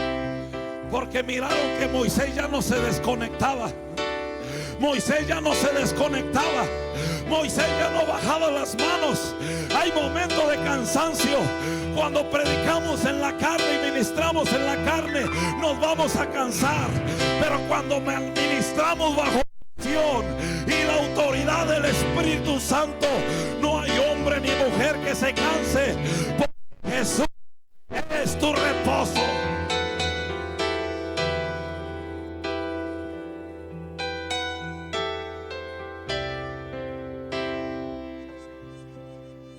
Porque miraron que Moisés ya no se desconectaba. Moisés ya no se desconectaba. Moisés ya no bajaba las manos. Hay momentos de cansancio. Cuando predicamos en la carne y ministramos en la carne, nos vamos a cansar. Pero cuando ministramos bajo la unción y la autoridad del Espíritu Santo, no hay hombre ni mujer que se canse, porque Jesús es tu reposo.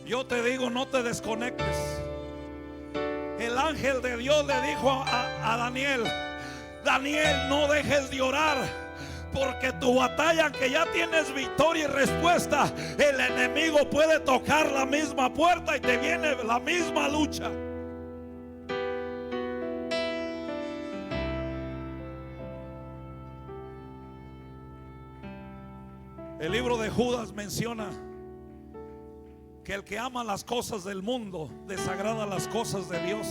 Yo te digo, no te desconectes. El ángel de Dios le dijo a Daniel: Daniel, no dejes de orar, porque tu batalla, que ya tienes victoria y respuesta, el enemigo puede tocar la misma puerta y te viene la misma lucha. El libro de Judas menciona que el que ama las cosas del mundo desagrada las cosas de Dios.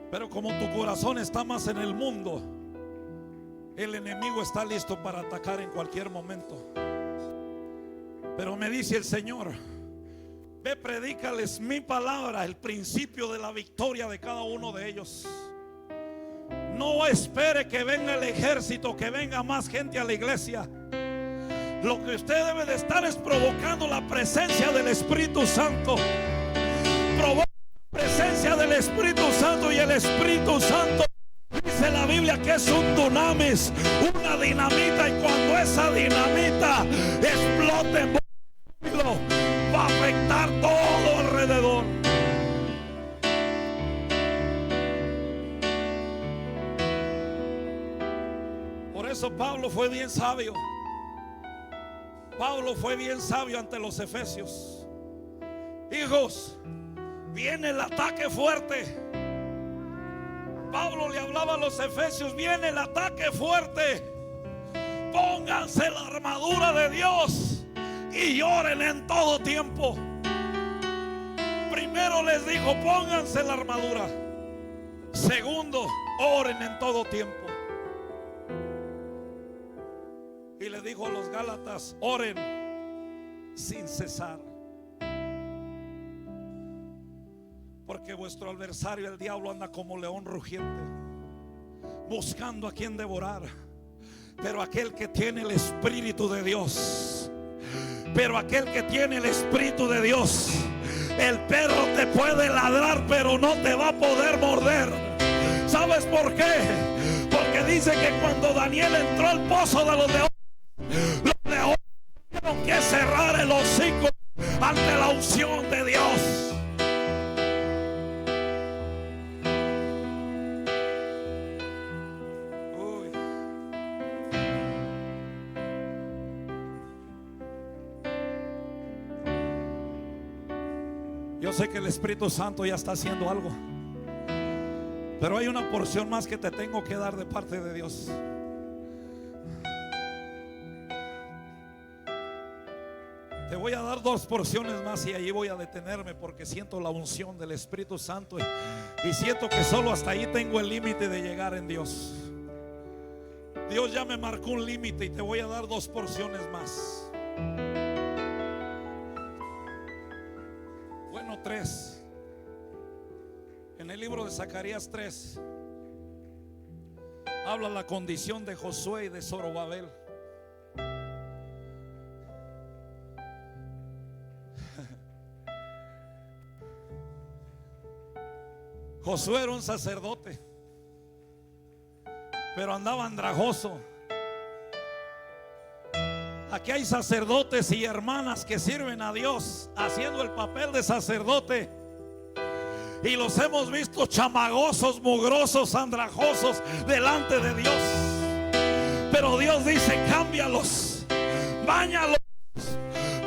Pero como tu corazón está más en el mundo, el enemigo está listo para atacar en cualquier momento. Pero me dice el Señor: ve, predícales mi palabra, el principio de la victoria de cada uno de ellos. No espere que venga el ejército, que venga más gente a la iglesia. Lo que usted debe de estar es provocando la presencia del Espíritu Santo. Provoca la presencia del Espíritu Santo, y el Espíritu Santo, dice la Biblia, que es un dunamis, una dinamita, y cuando esa dinamita explote en vuelo, va a afectar todo alrededor. Por eso Pablo fue bien sabio. Pablo fue bien sabio ante los efesios. Hijos, viene el ataque fuerte. Pablo le hablaba a los efesios: viene el ataque fuerte. Pónganse la armadura de Dios y oren en todo tiempo. Primero les dijo: pónganse la armadura. Segundo, oren en todo tiempo. Y le dijo a los Gálatas: oren sin cesar, porque vuestro adversario, el diablo, anda como león rugiente, buscando a quien devorar. Pero aquel que tiene el Espíritu de Dios, el perro te puede ladrar, pero no te va a poder morder. ¿Sabes por qué? Porque dice que cuando Daniel entró al pozo de los leones, tuvieron que cerrar el hocico ante la unción de Dios. Uy. Yo sé que el Espíritu Santo ya está haciendo algo, pero hay una porción más que te tengo que dar de parte de Dios. Te voy a dar 2 porciones más y allí voy a detenerme, porque siento la unción del Espíritu Santo y siento que solo hasta ahí tengo el límite de llegar en Dios. Dios ya me marcó un límite y te voy a dar 2 porciones más. 3, en el libro de Zacarías 3, habla la condición de Josué y de Zorobabel. Josué era un sacerdote, pero andaba andrajoso. Aquí hay sacerdotes y hermanas que sirven a Dios haciendo el papel de sacerdote, y los hemos visto chamagosos, mugrosos, andrajosos delante de Dios. Pero Dios dice: cámbialos, báñalos,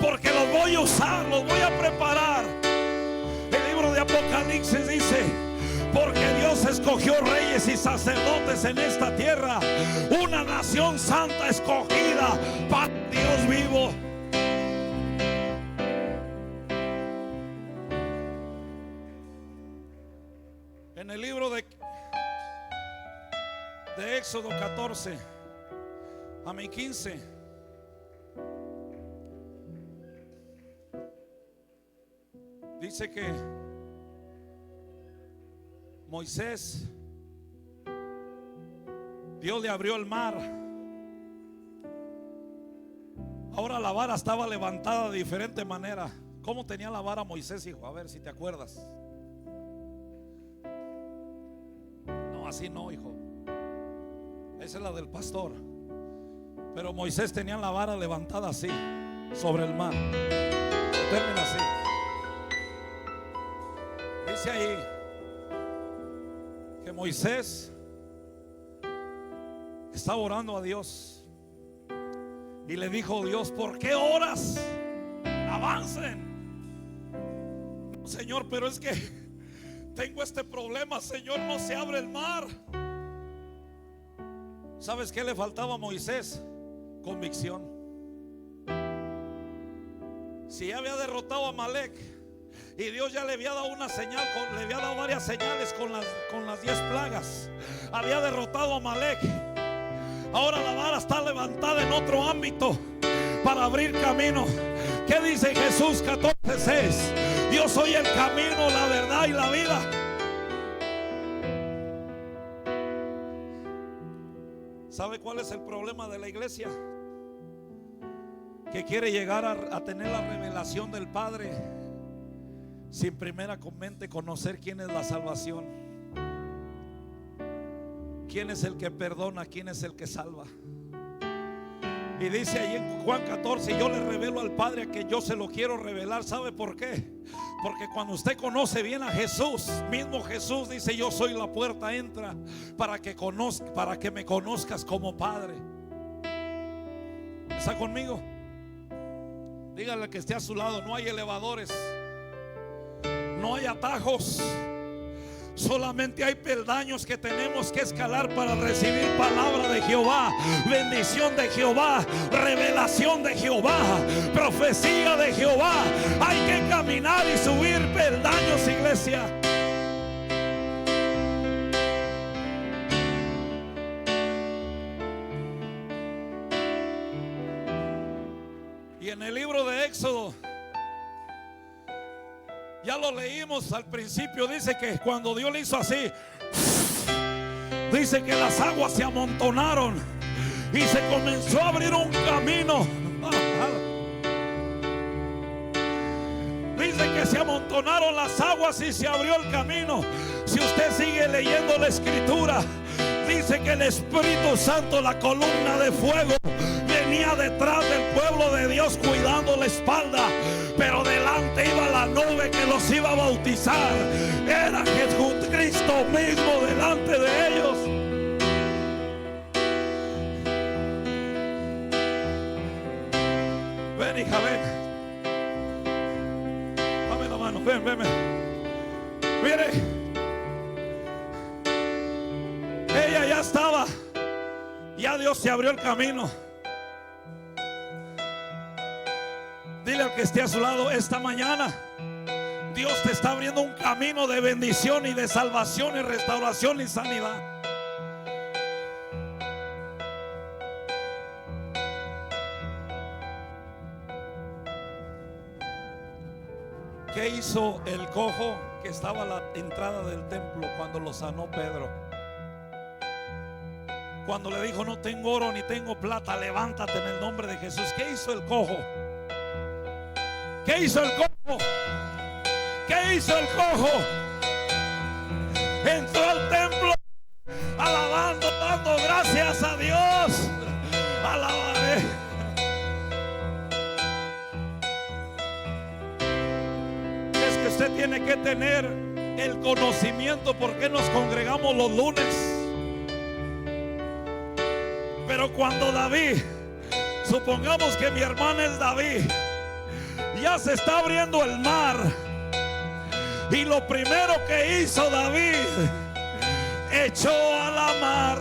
porque los voy a usar, los voy a preparar. El libro de Apocalipsis dice: porque Dios escogió reyes y sacerdotes en esta tierra, una nación santa escogida para Dios vivo. En el libro de Éxodo 14 a 15, dice que Moisés, Dios le abrió el mar. Ahora la vara estaba levantada de diferente manera. ¿Cómo tenía la vara Moisés, hijo? A ver si te acuerdas. No, así no, hijo. Esa es la del pastor. Pero Moisés tenía la vara levantada así, sobre el mar. Se termina así. Dice ahí que Moisés estaba orando a Dios y le dijo: Dios, ¿por qué oras? Avancen. No, Señor, pero es que tengo este problema, Señor, no se abre el mar. ¿Sabes qué le faltaba a Moisés? Convicción. Si ya había derrotado a Amalek y Dios ya le había dado una señal, le había dado varias señales con las 10 plagas, había derrotado a Amalek. Ahora la vara está levantada en otro ámbito para abrir camino. ¿Qué dice Jesús 14:6? Yo soy el camino, la verdad y la vida. ¿Sabe cuál es el problema de la iglesia? Que quiere llegar a tener la revelación del Padre sin primeramente conocer quién es la salvación, quién es el que perdona, quién es el que salva. Y dice ahí en Juan 14: yo le revelo al Padre a que yo se lo quiero revelar. ¿Sabe por qué? Porque cuando usted conoce bien a Jesús, mismo Jesús dice: yo soy la puerta, entra para que me conozcas como Padre. ¿Está conmigo? Dígale que esté a su lado: no hay elevadores, no hay atajos, solamente hay peldaños que tenemos que escalar para recibir palabra de Jehová, bendición de Jehová, revelación de Jehová, profecía de Jehová. Hay que caminar y subir peldaños, iglesia. Y en el libro de Éxodo, ya lo leímos al principio, dice que cuando Dios le hizo así, dice que las aguas se amontonaron y se comenzó a abrir un camino. Dice que se amontonaron las aguas y se abrió el camino. Si usted sigue leyendo la escritura, dice que el Espíritu Santo, la columna de fuego, venía detrás del pueblo de Dios cuidando la espalda, pero delante iba la nube que los iba a bautizar. Era Jesucristo mismo delante de ellos. Ven, hija, ven. Dame la mano, ven, ven, ven. Mire, ella ya estaba, ya Dios se abrió el camino. Dile al que esté a su lado: esta mañana Dios te está abriendo un camino de bendición y de salvación y restauración y sanidad. qué hizo el cojo que estaba a la entrada del templo cuando lo sanó Pedro? Cuando le dijo: no tengo oro ni tengo plata, levántate en el nombre de Jesús. ¿Qué hizo el cojo? ¿Qué hizo el cojo? ¿Qué hizo el cojo? Entró al templo alabando, dando gracias a Dios. Alabaré. Es que usted tiene que tener el conocimiento por qué nos congregamos los lunes. Pero cuando David, supongamos que mi hermano es David, ya se está abriendo el mar, y lo primero que hizo David, echó a la mar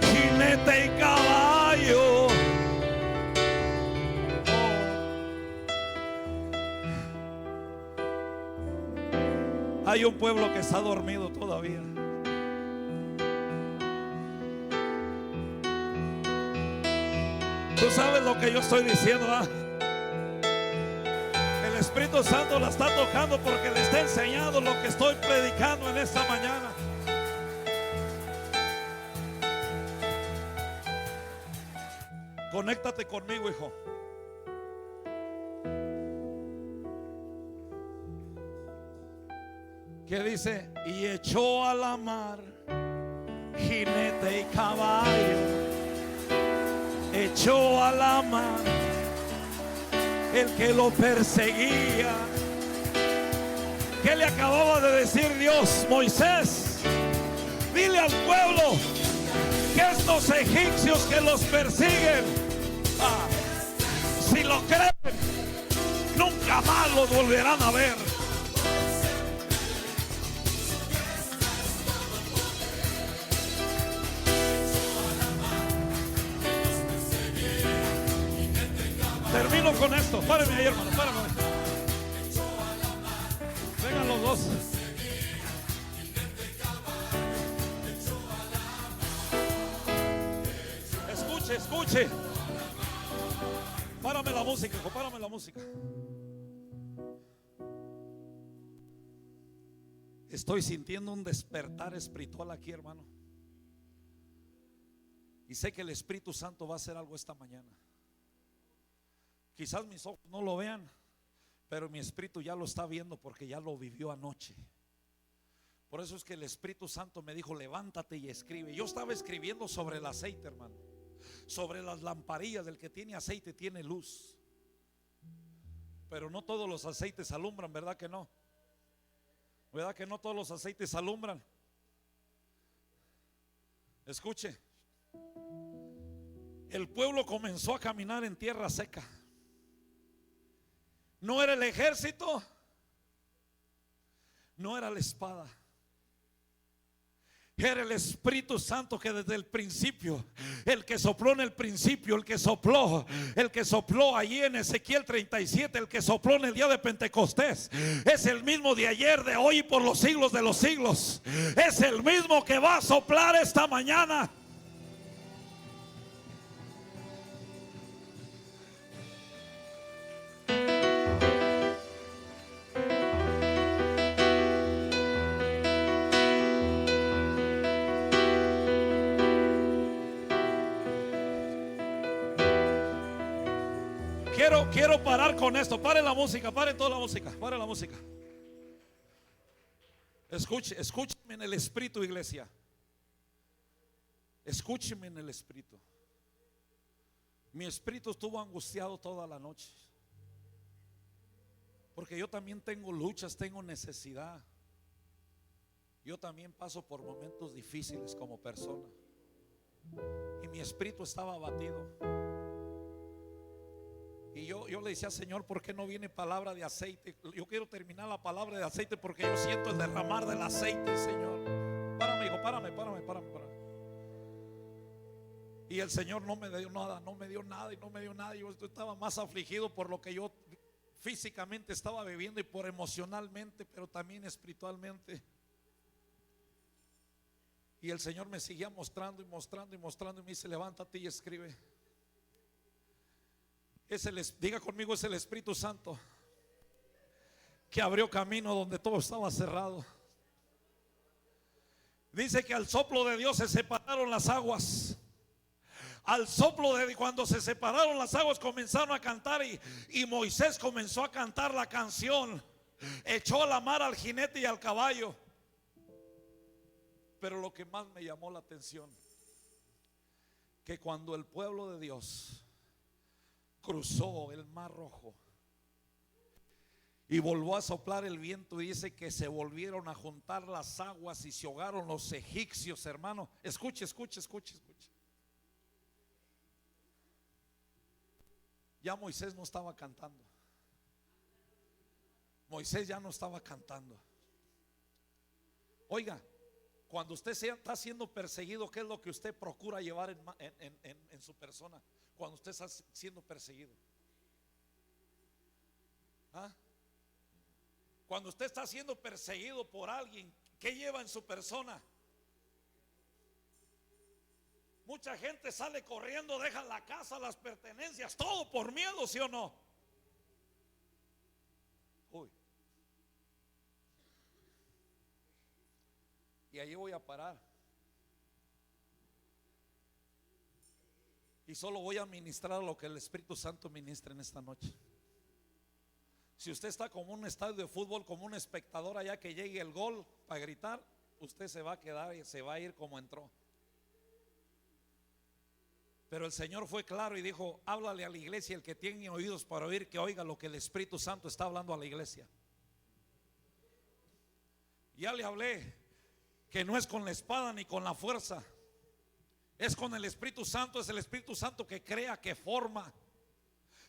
jinete y caballo. Hay un pueblo que está dormido todavía. Tú sabes lo que yo estoy diciendo, ¿ah? El Espíritu Santo la está tocando porque le está enseñando lo que estoy predicando en esta mañana. Conéctate conmigo, hijo. ¿Qué dice? Y echó a la mar jinete y caballo. Echó a la mar el que lo perseguía. ¿Qué le acababa de decir Dios? Moisés, dile al pueblo que estos egipcios que los persiguen, si lo creen, nunca más los volverán a ver. Termino con esto. Párame ahí, hermano, párame. Vengan los dos. Escuche, escuche. Párame la música, hijo, párame la música. Estoy sintiendo un despertar espiritual aquí, hermano. Y sé que el Espíritu Santo va a hacer algo esta mañana. Quizás mis ojos no lo vean, pero mi espíritu ya lo está viendo porque ya lo vivió anoche. Por eso es que el Espíritu Santo me dijo: levántate y escribe. Yo estaba escribiendo sobre el aceite, hermano, sobre las lamparillas. Del que tiene aceite tiene luz. Pero no todos los aceites alumbran, ¿verdad que no? ¿Verdad que no todos los aceites alumbran? Escuche. El pueblo comenzó a caminar en tierra seca. No era el ejército, no era la espada, era el Espíritu Santo que desde el principio, el que sopló en el principio, el que sopló allí en Ezequiel 37, el que sopló en el día de Pentecostés, es el mismo de ayer, de hoy y por los siglos de los siglos. Es el mismo que va a soplar esta mañana. Quiero parar con esto. Paren la música, paren toda la música, paren la música. Escúcheme en el Espíritu, iglesia. Escúcheme en el Espíritu. Mi espíritu estuvo angustiado toda la noche, porque yo también tengo luchas, tengo necesidad. Yo también paso por momentos difíciles como persona, y mi espíritu estaba abatido. Y yo le decía: Señor, ¿por qué no viene palabra de aceite? Yo quiero terminar la palabra de aceite porque yo siento el derramar del aceite, Señor. Párame, hijo, párame. Y el Señor no me dio nada. Yo estaba más afligido por lo que yo físicamente estaba viviendo y por emocionalmente, pero también espiritualmente. Y el Señor me seguía mostrando y me dice: levántate y escribe. Diga conmigo: es el Espíritu Santo que abrió camino donde todo estaba cerrado. Dice que al soplo de Dios se separaron las aguas. Al soplo de cuando se separaron las aguas comenzaron a cantar y Moisés comenzó a cantar la canción. Echó a la mar al jinete y al caballo. Pero lo que más me llamó la atención, que cuando el pueblo de Dios cruzó el mar Rojo y volvió a soplar el viento, y dice que se volvieron a juntar las aguas y se ahogaron los egipcios, hermano. Escuche, escuche, escuche, escuche. Ya Moisés no estaba cantando. Moisés ya no estaba cantando. Oiga, cuando usted está siendo perseguido, ¿qué es lo que usted procura llevar en su persona? Cuando usted está siendo perseguido, ¿ah? Cuando usted está siendo perseguido por alguien, ¿qué lleva en su persona? Mucha gente sale corriendo, deja la casa, las pertenencias, todo por miedo, ¿sí o no? Uy. Y ahí voy a parar. Y solo voy a ministrar lo que el Espíritu Santo ministra en esta noche. Si usted está como un estadio de fútbol, como un espectador allá que llegue el gol para gritar, usted se va a quedar y se va a ir como entró. Pero el Señor fue claro y dijo: háblale a la iglesia, el que tiene oídos para oír, que oiga lo que el Espíritu Santo está hablando a la iglesia. Ya le hablé que no es con la espada ni con la fuerza, es con el Espíritu Santo. Es el Espíritu Santo que crea, que forma,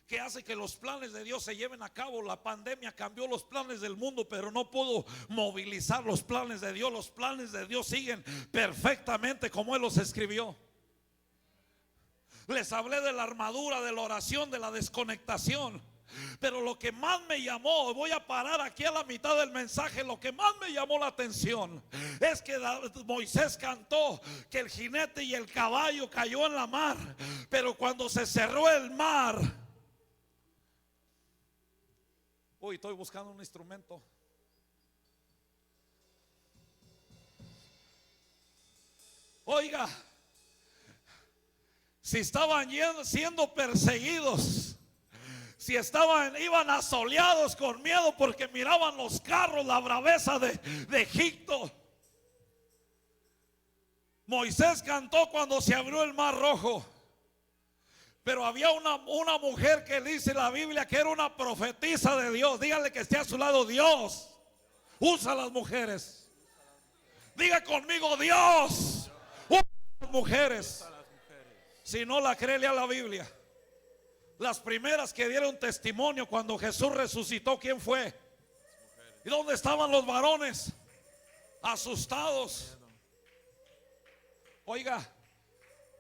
que hace que los planes de Dios se lleven a cabo. La pandemia cambió los planes del mundo, pero no pudo movilizar los planes de Dios. Los planes de Dios siguen perfectamente como Él los escribió. Les hablé de la armadura, de la oración, de la desconectación. Pero lo que más me llamó, voy a parar aquí a la mitad del mensaje, lo que más me llamó la atención es que Moisés cantó que el jinete y el caballo cayó en la mar, pero cuando se cerró el mar, uy, estoy buscando un instrumento. Oiga, si estaban siendo perseguidos, si iban asoleados con miedo porque miraban los carros, la braveza de Egipto, Moisés cantó cuando se abrió el mar Rojo. Pero había una mujer que dice la Biblia que era una profetisa de Dios. Dígale que esté a su lado: Dios usa a las mujeres. Diga conmigo: Dios usa a las mujeres. Si no la cree, lea la Biblia. Las primeras que dieron testimonio cuando Jesús resucitó, ¿quién fue? ¿Y dónde estaban los varones? Asustados. Oiga,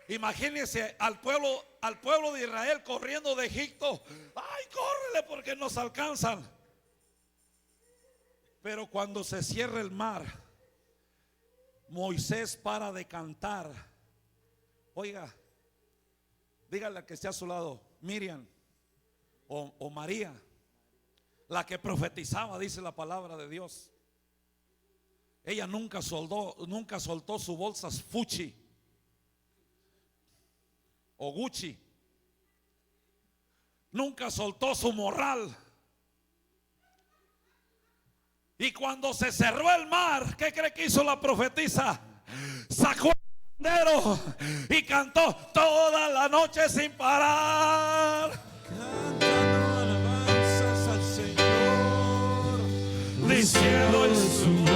imagínense al pueblo de Israel corriendo de Egipto. ¡Ay, córrele porque nos alcanzan! Pero cuando se cierra el mar, Moisés para de cantar. Oiga, dígale al que esté a su lado: Miriam o María, la que profetizaba, dice la palabra de Dios. Ella nunca soltó su bolsa Fuchi o Gucci. Nunca soltó su morral. Y cuando se cerró el mar, ¿qué cree que hizo la profetisa? Sacó el pandero y cantó toda la noche sin parar, cantando alabanzas al Señor, diciendo en su